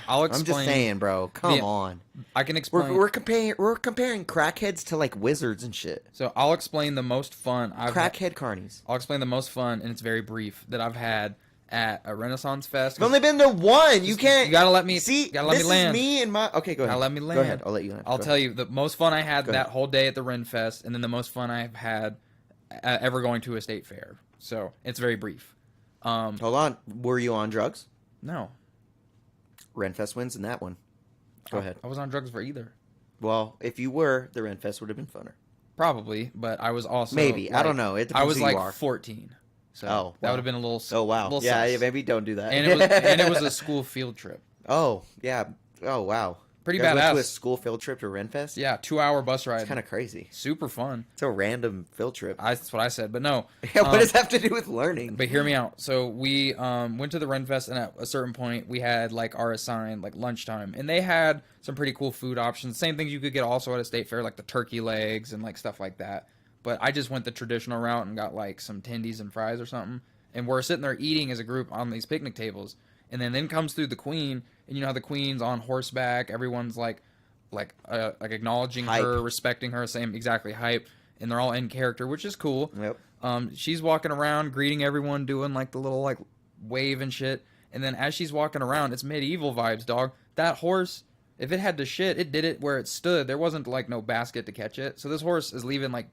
I'll I'm just explain. saying, bro. Come on. I can explain. We're comparing crackheads to like wizards and shit. So I'll explain the most fun Crackhead carnies. I'll explain the most fun, and it's very brief, that I've had at a Renaissance Fest. I've only been to one. You can't. You gotta let me see. Gotta let this me land. is me and my. Okay, go ahead. Gotta let me land. Go ahead. I'll let you land. I'll tell you the most fun I had Go that ahead. whole day at the Ren Fest, and then the most fun I've had ever going to a state fair. So it's very brief. Hold on. Were you on drugs? No, Renfest wins in that one. Go ahead. I was on drugs for either. Well, if you were, the Renfest would have been funner. Probably, but I was also Maybe. I don't know. It depends I was who like you are. 14, so Oh, that wow. would have been a little. Oh wow. little Yeah, sus. maybe don't do that. And it was a school field trip. Oh yeah. Oh wow. Pretty you guys went to a badass. school field trip to Renfest. Yeah, 2-hour bus ride. It's kind of crazy. Super fun. It's a random field trip. That's what I said, but no. Yeah, what does that have to do with learning? But hear me out. So we went to the Renfest, and at a certain point, we had like our assigned like lunchtime, and they had some pretty cool food options. Same things you could get also at a state fair, like the turkey legs and like stuff like that. But I just went the traditional route and got like some tendies and fries or something. And we're sitting there eating as a group on these picnic tables, and then comes through the queen, and you know how the queen's on horseback. Everyone's like acknowledging Hype. her, respecting her, same exactly hype, and they're all in character, which is cool. Yep. She's walking around, greeting everyone, doing like the little like wave and shit. And then as she's walking around, it's medieval vibes, dog. That horse, if it had to shit, it did it where it stood. There wasn't like no basket to catch it. So this horse is leaving like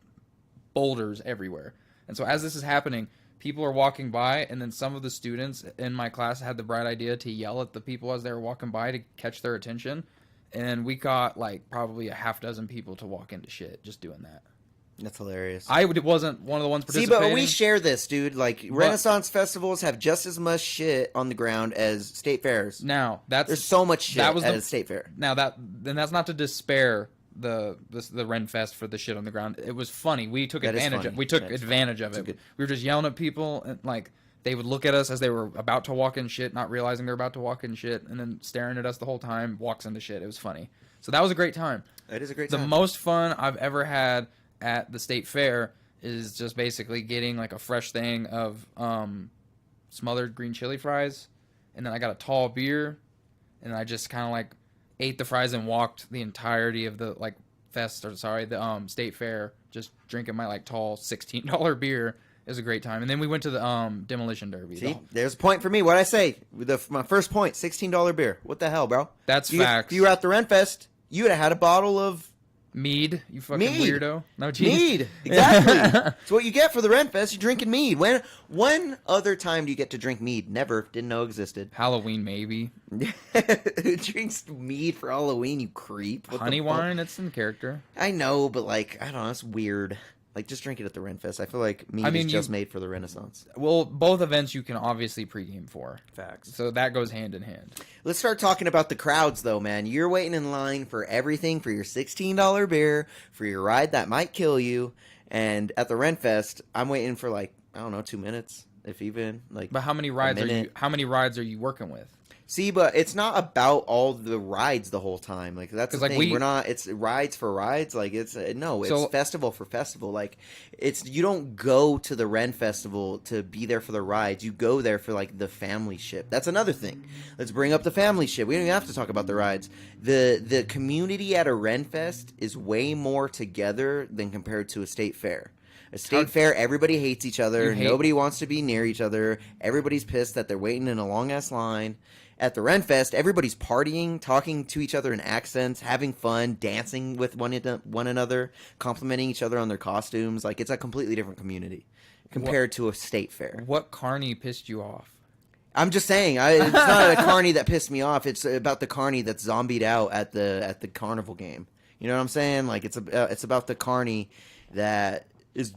boulders everywhere. And so as this is happening, people are walking by, and then some of the students in my class had the bright idea to yell at the people as they were walking by to catch their attention. And we got like probably a half dozen people to walk into shit just doing that. That's hilarious. I wasn't one of the ones See, participating. but we share this, dude. Like, Renaissance festivals have just as much shit on the ground as state fairs. Now There's so much shit that was at the- a state fair. Now that's not to despair the Ren Fest for the shit on the ground. It was funny. We took That is advantage funny. of. We took That's advantage of It's a it. good- We were just yelling at people, and like they would look at us as they were about to walk in shit, not realizing they're about to walk in shit, and then staring at us the whole time. Walks into shit. It was funny. So that was a great time. It is a great The time. most fun I've ever had at the state fair is just basically getting like a fresh thing of smothered green chili fries, and then I got a tall beer, and I just kind of like ate the fries and walked the entirety of the like the state fair, just drinking my like tall $16 beer. It was a great time. And then we went to the demolition derby. See, there's a point for me. What'd I say? My first point, $16 beer. What the hell, bro? That's facts. If you were at the Renfest, you would have had a bottle of mead, you fucking weirdo. No, geez. Mead. Exactly. It's what you get for the Renfest. You're drinking mead. When other time do you get to drink mead? Never. Didn't know existed. Halloween, maybe. Who drinks mead for Halloween, you creep? What honey wine, it's in character. I know, but like, I don't know, it's weird. Like, just drink it at the Renfest. I feel like mead is just made for the Renaissance. Well, both events you can obviously pregame for. Facts. So that goes hand in hand. Let's start talking about the crowds, though, man. You're waiting in line for everything, for your $16 beer, for your ride that might kill you. And at the Renfest, I'm waiting for, like, I don't know, 2 minutes, if even. Like, but how many rides are you working with? See, but it's not about all the rides the whole time. Like, that's the thing. We're not. It's rides for rides. Like, it's festival for festival. Like, you don't go to the Ren Festival to be there for the rides. You go there for like the family ship. That's another thing. Let's bring up the family ship. We don't even have to talk about the rides. The community at a Ren Fest is way more together than compared to a state fair. A state fair, everybody hates each other. Nobody wants to be near each other. Everybody's pissed that they're waiting in a long-ass line. At the Renfest, everybody's partying, talking to each other in accents, having fun, dancing with one another, complimenting each other on their costumes. Like, it's a completely different community compared to a state fair. What carny pissed you off? I'm just saying, it's not a carny that pissed me off. It's about the carny that's zombied out at the carnival game. You know what I'm saying? Like, it's about the carny that is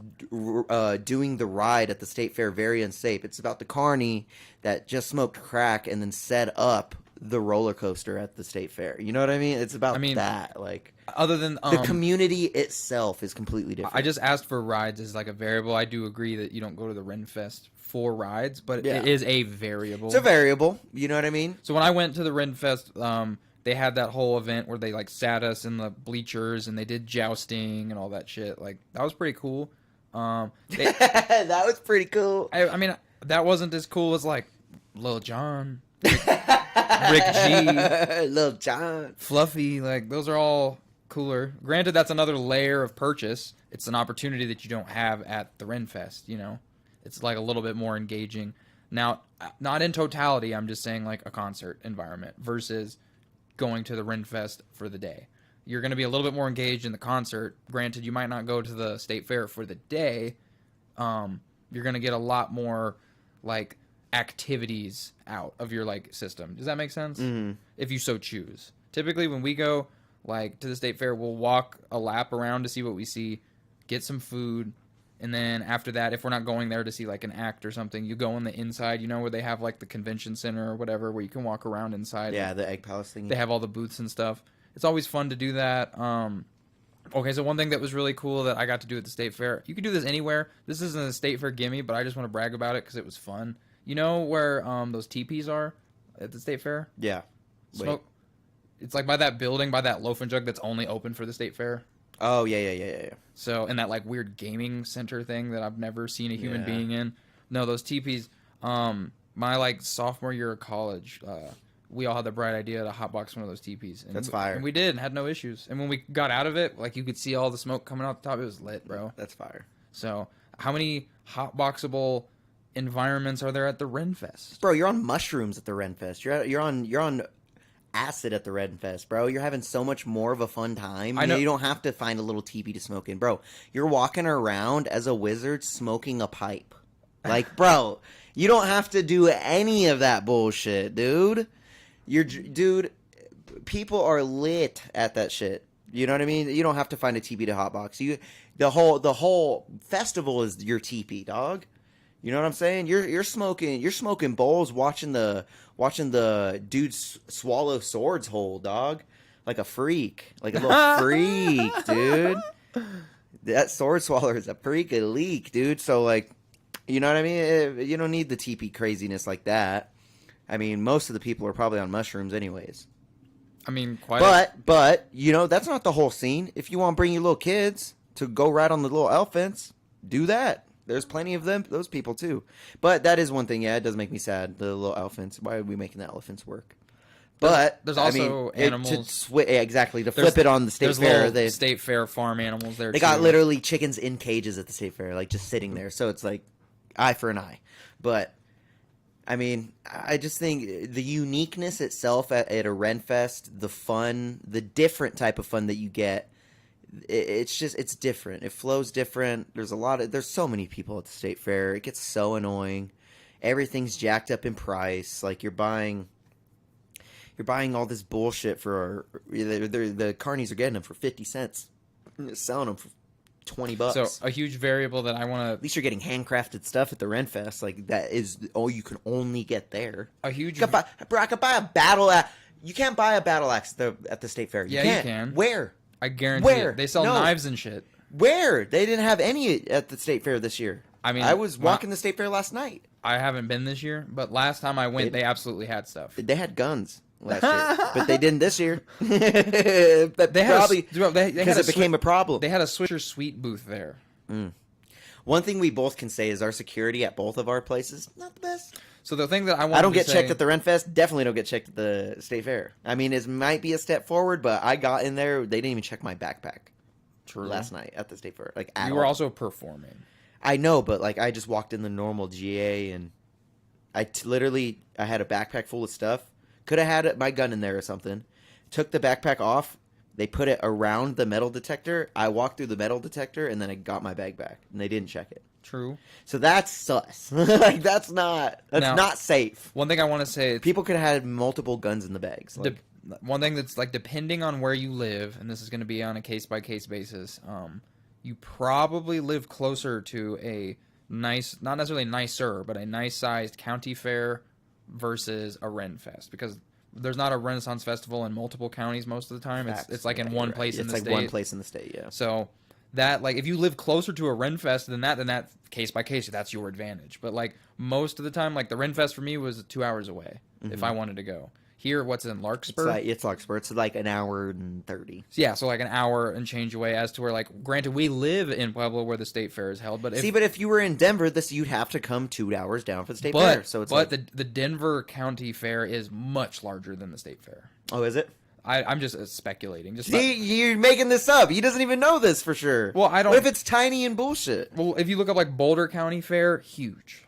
doing the ride at the state fair very unsafe. It's about the carny that just smoked crack and then set up the roller coaster at the state fair. You know what I mean? It's about that. Like, other than the community itself is completely different. I just asked for rides as like a variable. I do agree that you don't go to the Renfest for rides, but it is a variable. It's a variable. You know what I mean? So when I went to the Renfest, they had that whole event where they like sat us in the bleachers and they did jousting and all that shit. Like, that was pretty cool. That was pretty cool. I mean, that wasn't as cool as like Lil Jon, Rick G, Lil Jon, Fluffy. Like, those are all cooler. Granted, that's another layer of purchase. It's an opportunity that you don't have at the Renfest. You know, it's like a little bit more engaging. Now, not in totality. I'm just saying like a concert environment versus going to the Renfest for the day. You're going to be a little bit more engaged in the concert. Granted, you might not go to the state fair for the day. You're going to get a lot more like activities out of your like system. Does that make sense? Mm-hmm. If you so choose. Typically, when we go like to the state fair, we'll walk a lap around to see what we see, get some food, and then after that, if we're not going there to see like an act or something, you go on the inside, you know, where they have like the convention center or whatever, where you can walk around inside. Yeah, the Egg Palace thing. They have all the booths and stuff. It's always fun to do that. Okay, so one thing that was really cool that I got to do at the state fair, you can do this anywhere. This isn't a state fair gimme, but I just want to brag about it because it was fun. You know where those teepees are at the state fair? Yeah. It's like by that building, by that loaf and jug that's only open for the state fair. Oh, yeah. So, and that like weird gaming center thing that I've never seen a human being in. No, those teepees, my like sophomore year of college, we all had the bright idea to hotbox one of those teepees. That's fire. And we did, and had no issues. And when we got out of it, like you could see all the smoke coming out the top. It was lit, bro. That's fire. So, how many hotboxable environments are there at the Renfest? Bro, you're on mushrooms at the Renfest. You're on acid at the Renfest, bro. You're having so much more of a fun time. I know. You don't have to find a little teepee to smoke in, bro. You're walking around as a wizard smoking a pipe. Like, bro, you don't have to do any of that bullshit, dude. Dude, people are lit at that shit. You know what I mean? You don't have to find a teepee to hotbox. The whole festival is your teepee, dog. You know what I'm saying? You're smoking bowls, watching the dudes swallow swords whole, dog, like a freak, like a little freak, dude. That sword swallower is a freak, a leak, dude. So like, you know what I mean? You don't need the teepee craziness like that. I mean, most of the people are probably on mushrooms anyways. I mean, but you know, that's not the whole scene. If you want to bring your little kids to go ride on the little elephants, do that. there's plenty of those people too. But that is one thing. Yeah, it does make me sad. The little elephants. Why are we making the elephants work? But there's also animals. Exactly, to flip it on the state fair. There's state fair farm animals there. They got literally chickens in cages at the state fair, like just sitting there. So it's like eye for an eye. But I mean, I just think the uniqueness itself at a Renfest, the fun, the different type of fun that you get. It's different. It flows different. There's so many people at the state fair. It gets so annoying. Everything's jacked up in price. Like you're buying all this bullshit for the carnies are getting them for 50 cents. They're selling them for $20. So a huge variable that I want to. At least you're getting handcrafted stuff at the Renfest. Like that is all you can only get there. A huge. I could buy a battle axe. You can't buy a battle axe at the state fair. You can. Where? I guarantee it. They sell knives and shit. Where? They didn't have any at the state fair this year. I mean, I was walking the state fair last night. I haven't been this year, but last time I went, they absolutely had stuff. They had guns last year, but they didn't this year. But they probably because it became a problem. They had a Swisher Sweet booth there. One thing we both can say is our security at both of our places not the best. So the thing that I want I don't get checked at the Renfest. Definitely don't get checked at the state fair. I mean, it might be a step forward, but I got in there. They didn't even check my backpack. True. Last night at the state fair, like you were also performing. I know, but like I just walked in the normal GA and I had a backpack full of stuff. Could have had my gun in there or something. Took the backpack off. They put it around the metal detector. I walked through the metal detector and then I got my bag back and they didn't check it. True. So that's sus. Like that's not safe. One thing I want to say, people could have had multiple guns in the bags. Like, one thing that's like depending on where you live, and this is going to be on a case by case basis. You probably live closer to a nice, not necessarily nicer, but a nice sized county fair versus a Renfest, because there's not a Renaissance festival in multiple counties most of the time. It's like in one place in the state. It's like one place in the state, yeah. So that, like, if you live closer to a Renfest than that case by case, that's your advantage. But like most of the time, like the Renfest for me was 2 hours away if I wanted to go. Here, what's in Larkspur? It's Larkspur. It's like an hour and 30. Yeah, so like an hour and change away. As to where, like, granted, we live in Pueblo where the state fair is held, but if you were in Denver, you'd have to come 2 hours down for the state fair. So it's the Denver County Fair is much larger than the state fair. Oh, is it? I'm just speculating. You're making this up. He doesn't even know this for sure. Well, I don't. What if it's tiny and bullshit? Well, if you look up like Boulder County Fair, huge.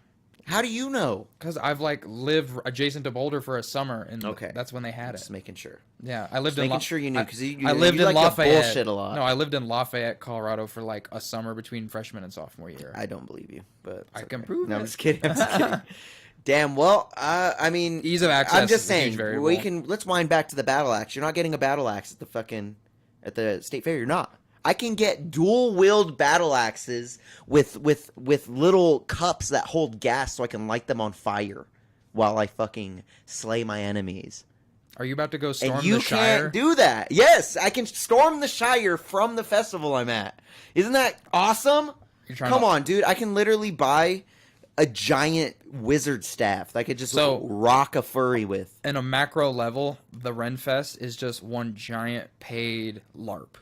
How do you know? Because I've like lived adjacent to Boulder for a summer, and that's when they had it. Just making sure. Yeah, I lived in making sure you knew because I lived in like Lafayette. To bullshit a lot. No, I lived in Lafayette, Colorado, for like a summer between freshman and sophomore year. I don't believe you, but I can prove it. No, I'm just kidding. I'm just kidding. Damn. Well, I mean, ease of access. I'm just saying. Let's wind back to the battle axe. You're not getting a battle axe at the state fair. You're not. I can get dual-wielded battle axes with little cups that hold gas so I can light them on fire while I fucking slay my enemies. Are you about to go storm the Shire? And you can't do that. Yes, I can storm the Shire from the festival I'm at. Isn't that awesome? Come on, dude. I can literally buy a giant wizard staff that I could just rock a furry with. In a macro level, the Renfest is just one giant paid LARP.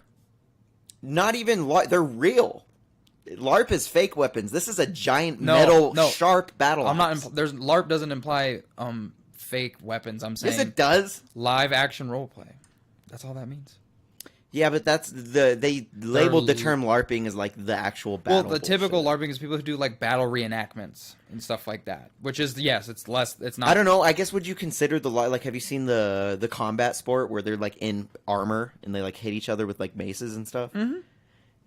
Not even LARP. They're real. LARP is fake weapons. This is a giant sharp battle axe. LARP doesn't imply fake weapons. I'm saying yes, it does. Live action roleplay. That's all that means. Yeah, but they labeled the term LARPing as like the actual battle. Well, the typical LARPing is people who do like battle reenactments and stuff like that. Which is it's less. It's not. I don't know. I guess would you consider have you seen the combat sport where they're like in armor and they like hit each other with like maces and stuff? Mm-hmm.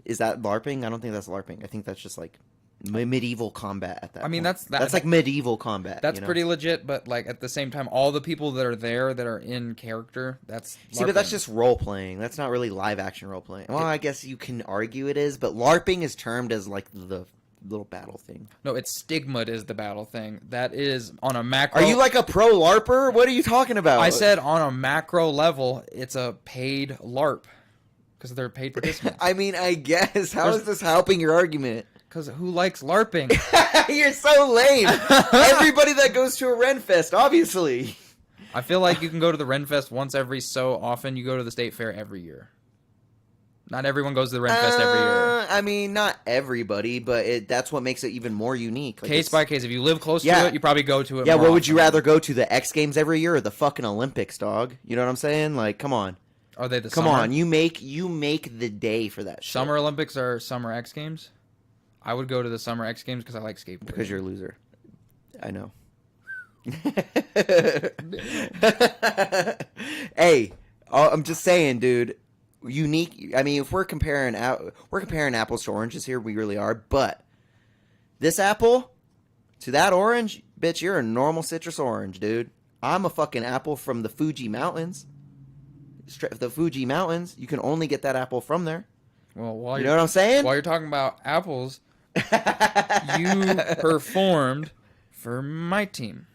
Is that LARPing? I don't think that's LARPing. I think that's just like medieval combat at that. I mean, that's like medieval combat. That's pretty legit, but like at the same time, all the people that are there that are in character, that's LARPing. See, but that's just role playing. That's not really live action role playing. Well, I guess you can argue it is, but LARPing is termed as like the little battle thing. No, it's stigma'd is the battle thing. That is on a macro. Are you like a pro LARPer? What are you talking about? I said on a macro level, it's a paid LARP because they're paid participants. I mean, I guess. How is this helping your argument? Because who likes LARPing? You're so lame. Everybody that goes to a Renfest, obviously. I feel like you can go to the Renfest once every so often. You go to the state fair every year. Not everyone goes to the Renfest every year. I mean, not everybody, but that's what makes it even more unique. Like, Case by case. If you live close to Yeah. it, you probably go to it Yeah, more what would you often. rather go to, the X Games every year or the fucking Olympics, dog? You know what I'm saying? Like, come on. Are they the Come summer? on, you make the day for that shit. Summer Olympics or Summer X Games? I would go to the Summer X Games because I like skateboarding. Because you're a loser. I know. Hey, I'm just saying, dude. Unique. I mean, if we're comparing apples to oranges here, we really are. But this apple to that orange, bitch, you're a normal citrus orange, dude. I'm a fucking apple from the Fuji Mountains. The Fuji Mountains. You can only get that apple from there. Well, while You know what I'm saying? While you're talking about apples, you performed for my team.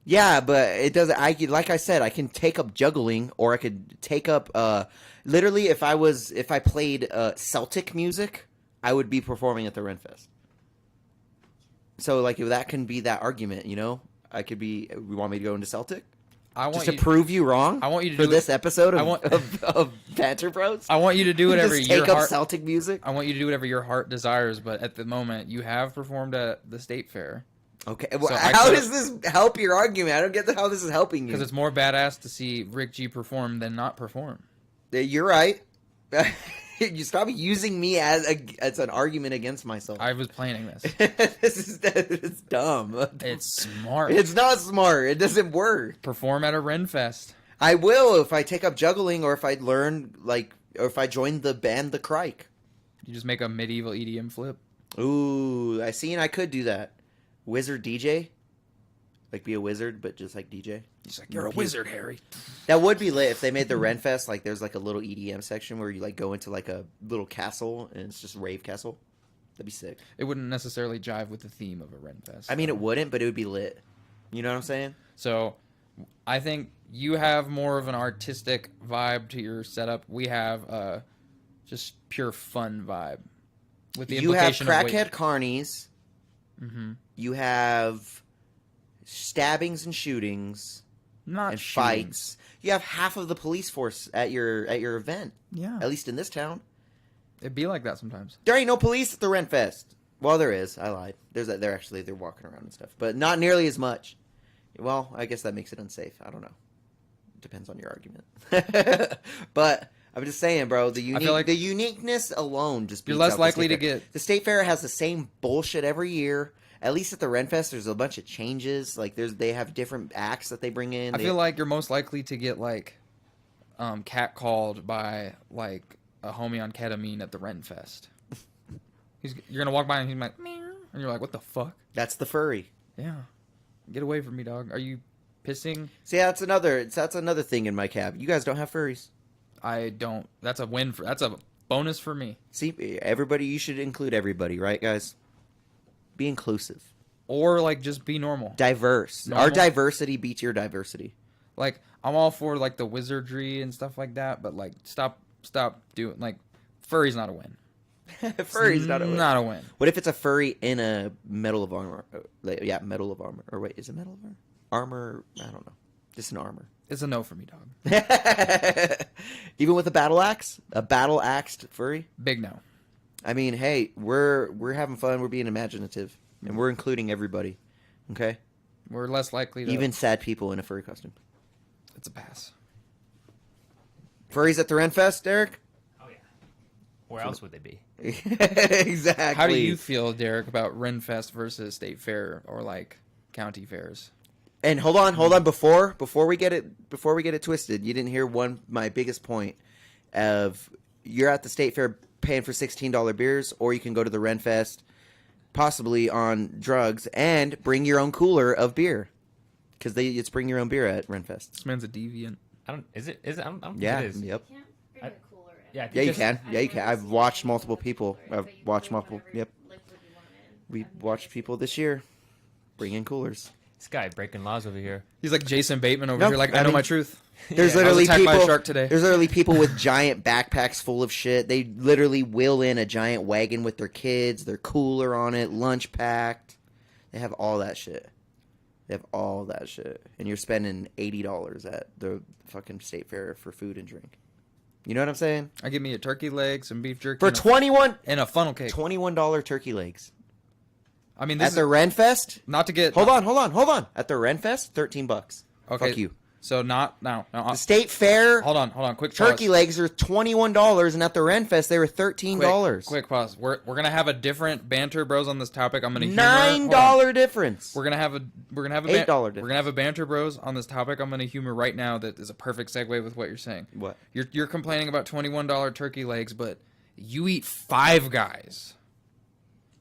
Yeah, but it doesn't. Like I said, I can take up juggling, or I could take up. Literally, if I played Celtic music, I would be performing at the Renfest. So, like, that can be that argument, you know. I could be. You want me to go into Celtic? Just to prove you wrong. I want you to for do this episode of of Banter Bros. I want you to do whatever Just your take up heart. Celtic music. I want you to do whatever your heart desires. But at the moment, you have performed at the state fair. Okay, well, So how does this help your argument? I don't get how this is helping you. Because it's more badass to see Rick G perform than not perform. You're right. You stop using me as an argument against myself. I was planning this. It's dumb. It's smart. It's not smart. It doesn't work. Perform at a Renfest. I will if I take up juggling, or if I learn, or if I join the band The Crike. You just make a medieval EDM flip. Ooh, I could do that. Wizard DJ, like be a wizard, but just like DJ. He's like, you're a wizard, Harry. That would be lit if they made the Renfest. Like, there's like a little EDM section where you like go into like a little castle and it's just rave castle. That'd be sick. It wouldn't necessarily jive with the theme of a Renfest. I mean, it wouldn't, but it would be lit. You know what I'm saying? So, I think you have more of an artistic vibe to your setup. We have just pure fun vibe. With the You have implication of crackhead carnies. Mm-hmm. You have stabbings and shootings Not and shootings. fights. You have half of the police force at your event. Yeah. At least in this town. It'd be like that sometimes. There ain't no police at the Renfest. Well, there is. I lied. They're walking around and stuff, but not nearly as much. Well, I guess that makes it unsafe. I don't know. Depends on your argument. But I'm just saying, bro. The uniqueness alone just You're beats less out the likely state to fair. get. The state fair has the same bullshit every year. At least at the Renfest, there's a bunch of changes. Like they have different acts that they bring in. I feel like you're most likely to get like catcalled by like a homie on ketamine at the Renfest. You're gonna walk by and he's like, meow, and you're like, what the fuck? That's the furry. Yeah, get away from me, dog. Are you pissing? See, that's another thing in my cab. You guys don't have furries. I don't. That's a win that's a bonus for me. See, everybody. You should include everybody, right, guys? Be inclusive. Or like just be normal. Diverse. Normal? Our diversity beats your diversity. Like I'm all for like the wizardry and stuff like that, but like stop doing like furry's not a win. Furry's not a win. Not a win. What if it's a furry in a Medal of Armor? Yeah, Medal of Armor. Or wait, is it Medal of Armor? Armor? I don't know. Just an armor. It's a no for me, dog. Even with a battle axe? A battle axed furry? Big no. I mean, hey, we're having fun. We're being imaginative, and we're including everybody. Okay, We're less likely to. even sad people in a furry costume. It's a pass. Furries at the Renfest, Derek? Oh yeah. Where else would they be? Exactly. How do you feel, Derek, about Renfest versus State Fair or like county fairs? And hold on. Before we get it twisted, you didn't hear my biggest point of you're at the State Fair paying for $16 beers, or you can go to the Renfest, possibly on drugs, and bring your own cooler of beer, because it's bring your own beer at Renfest. This man's a deviant. I don't. Is it? I don't think Yeah. it is. Yep. Can't bring a cooler in. Yeah. I think Yeah, you just- can. Yeah, you can. I've watched multiple people. I've watched multiple. Yep. We watched people this year bring in coolers. This guy breaking laws over here. He's like Jason Bateman over No, here. Like I I know mean- my truth. There's I was literally attacked people. by a shark today. There's literally people with giant backpacks full of shit. They literally wheel in a giant wagon with their kids, their cooler on it, lunch packed. They have all that shit. And you're spending $80 at the fucking state fair for food and drink. You know what I'm saying? I give me a turkey leg, some beef jerky, For and a funnel cake. $21 turkey legs. I mean, At the Renfest? not to get. Hold on. At the Renfest, $13. Okay. Fuck you. So not now. The State Fair. Hold on. Quick Turkey pause. legs are $21, and at the Renfest they were $13. Quick pause. We're gonna have a different banter, bros, on this topic. I'm gonna $9 difference. We're gonna have a $8 We're gonna have a banter, bros, on this topic. I'm gonna humor right now. That is a perfect segue with what you're saying. What? You're complaining about $21 turkey legs, but you eat Five Guys.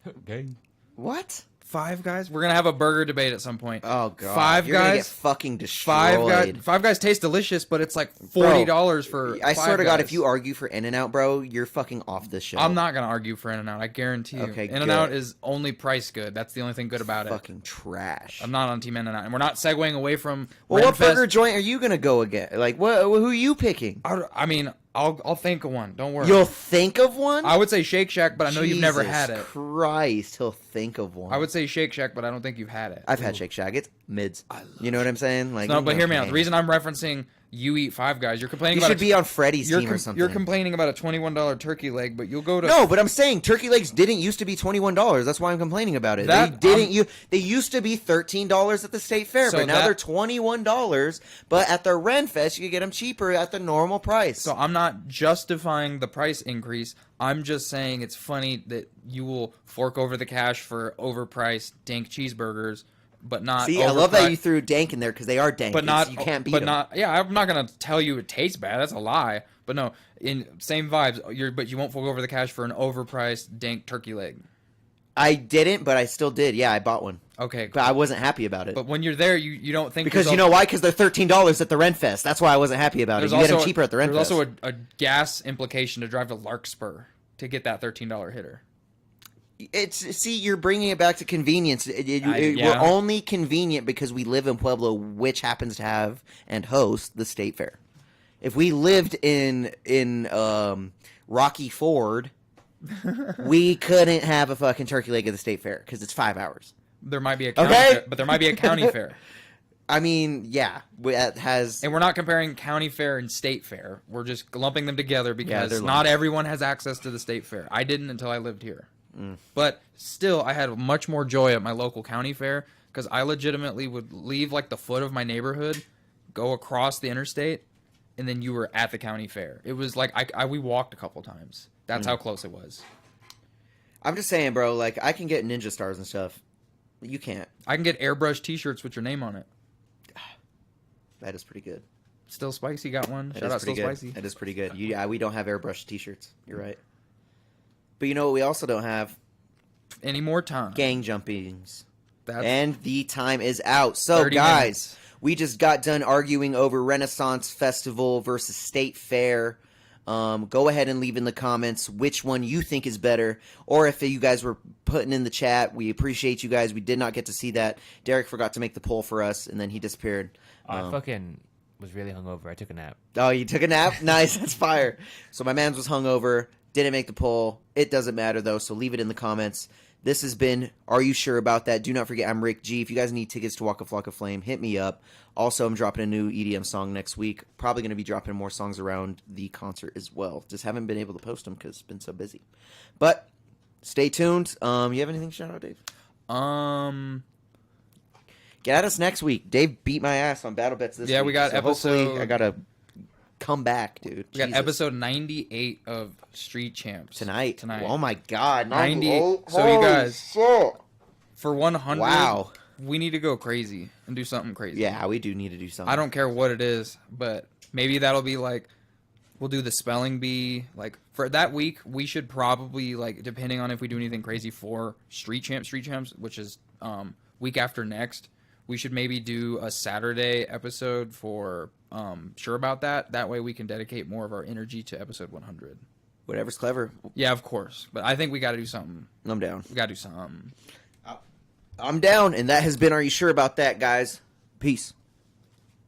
Okay. What? Five Guys. We're gonna have a burger debate at some point. Oh god. Five You're gonna Guys. get fucking destroyed. Five Guys taste delicious, but it's like $40 for. I swear to God, Guys. if you argue for In-N-Out, bro, you're fucking off this show. I'm not gonna argue for In-N-Out. I guarantee you. Okay, In-N-Out good. is only price good. That's the only thing good about it. Fucking trash. I'm not on Team In-N-Out, and we're not segueing away from. Well, what Renfest. burger joint are you gonna go again? Like, what? Who are you picking? I mean, I'll think of one. Don't worry. You'll think of one? I would say Shake Shack, but I know you've never had it. Christ, he'll think of one. I would say Shake Shack, but I don't think you've had it. I've had Shake Shack. It's mids. You know what I'm saying? Like, No, but hear me out. The reason I'm referencing you eat Five Guys, you're complaining you about should be on Freddy's team or something. You're complaining about a $21 turkey leg, but you'll go to No, but I'm saying turkey legs didn't used to be $21. That's why I'm complaining about it. That- They used to be $13 at the State Fair, So but now that- they're $21. But at the Renfest, you can get them cheaper at the normal price. So I'm not justifying the price increase. I'm just saying it's funny that you will fork over the cash for overpriced dank cheeseburgers, but not. See, I love that you threw dank in there because they are dank. But not. You can't beat But them. not. Yeah, I'm not gonna tell you it tastes bad. That's a lie. But no, in same vibes. But you won't fork over the cash for an overpriced dank turkey leg. I didn't, but I still did. Yeah, I bought one. Okay, But I wasn't happy about it. but when you're there, you don't think Because you know why? Because they're $13 at the Renfest. That's why I wasn't happy about it. You get them cheaper at the Renfest. There's also a gas implication to drive to Larkspur to get that $13 hitter. See, you're bringing it back to convenience. We're only convenient because we live in Pueblo, which happens to have and host the State Fair. If we lived in Rocky Ford, we couldn't have a fucking turkey leg at the State Fair because it's 5 hours. There might be a county Okay? fair, but there might be a county fair. I mean, yeah, it has. And we're not comparing county fair and state fair. We're just lumping them together because they're not everyone has access to the state fair. I didn't until I lived here. But still, I had much more joy at my local county fair because I legitimately would leave like the foot of my neighborhood, go across the interstate, and then you were at the county fair. It was like we walked a couple times. That's how close it was. I'm just saying, bro. Like, I can get ninja stars and stuff. You can't. I can get airbrush T-shirts with your name on it. That is pretty good. Still Spicy got one. That Shout is out Still pretty good. Spicy. That is pretty good. We don't have airbrush T-shirts. You're right. But you know what? We also don't have Any more time? gang jumpings. That's And the time is out. So, 30 guys, minutes. we just got done arguing over Renaissance Festival versus State Fair. Go ahead and leave in the comments which one you think is better, or if you guys were putting in the chat. We appreciate you guys. We did not get to see that. Deryk forgot to make the poll for us, and then he disappeared. I fucking was really hungover. I took a nap. Oh, you took a nap? Nice, that's fire. So my man's was hungover, didn't make the poll. It doesn't matter, though, so leave it in the comments. This has been Are You Sure About That? Do not forget, I'm Rick G. If you guys need tickets to Walk a Flock of Flame, hit me up. Also, I'm dropping a new EDM song next week. Probably going to be dropping more songs around the concert as well. Just haven't been able to post them because it's been so busy. But stay tuned. You have anything to shout out, Dave? Get at us next week. Dave beat my ass on Battle Bets this week. Yeah, we got hopefully episode- I got to come back, dude. We got Jesus. episode 98 of Street Champs Tonight. Tonight. Oh, my God. 98. Oh, So you guys, shit. for 100, Wow. we need to go crazy and do something crazy. Yeah, we do need to do something. I don't care what it is, but maybe that'll be like, we'll do the spelling bee. Like, for that week, we should probably, like, depending on if we do anything crazy for Street Champs, which is week after next, we should maybe do a Saturday episode for Sure About That. That way we can dedicate more of our energy to episode 100. Whatever's clever. Yeah, of course. But I think we got to do something. I'm down. We got to do something. I'm down, and that has been Are You Sure About That, guys? Peace.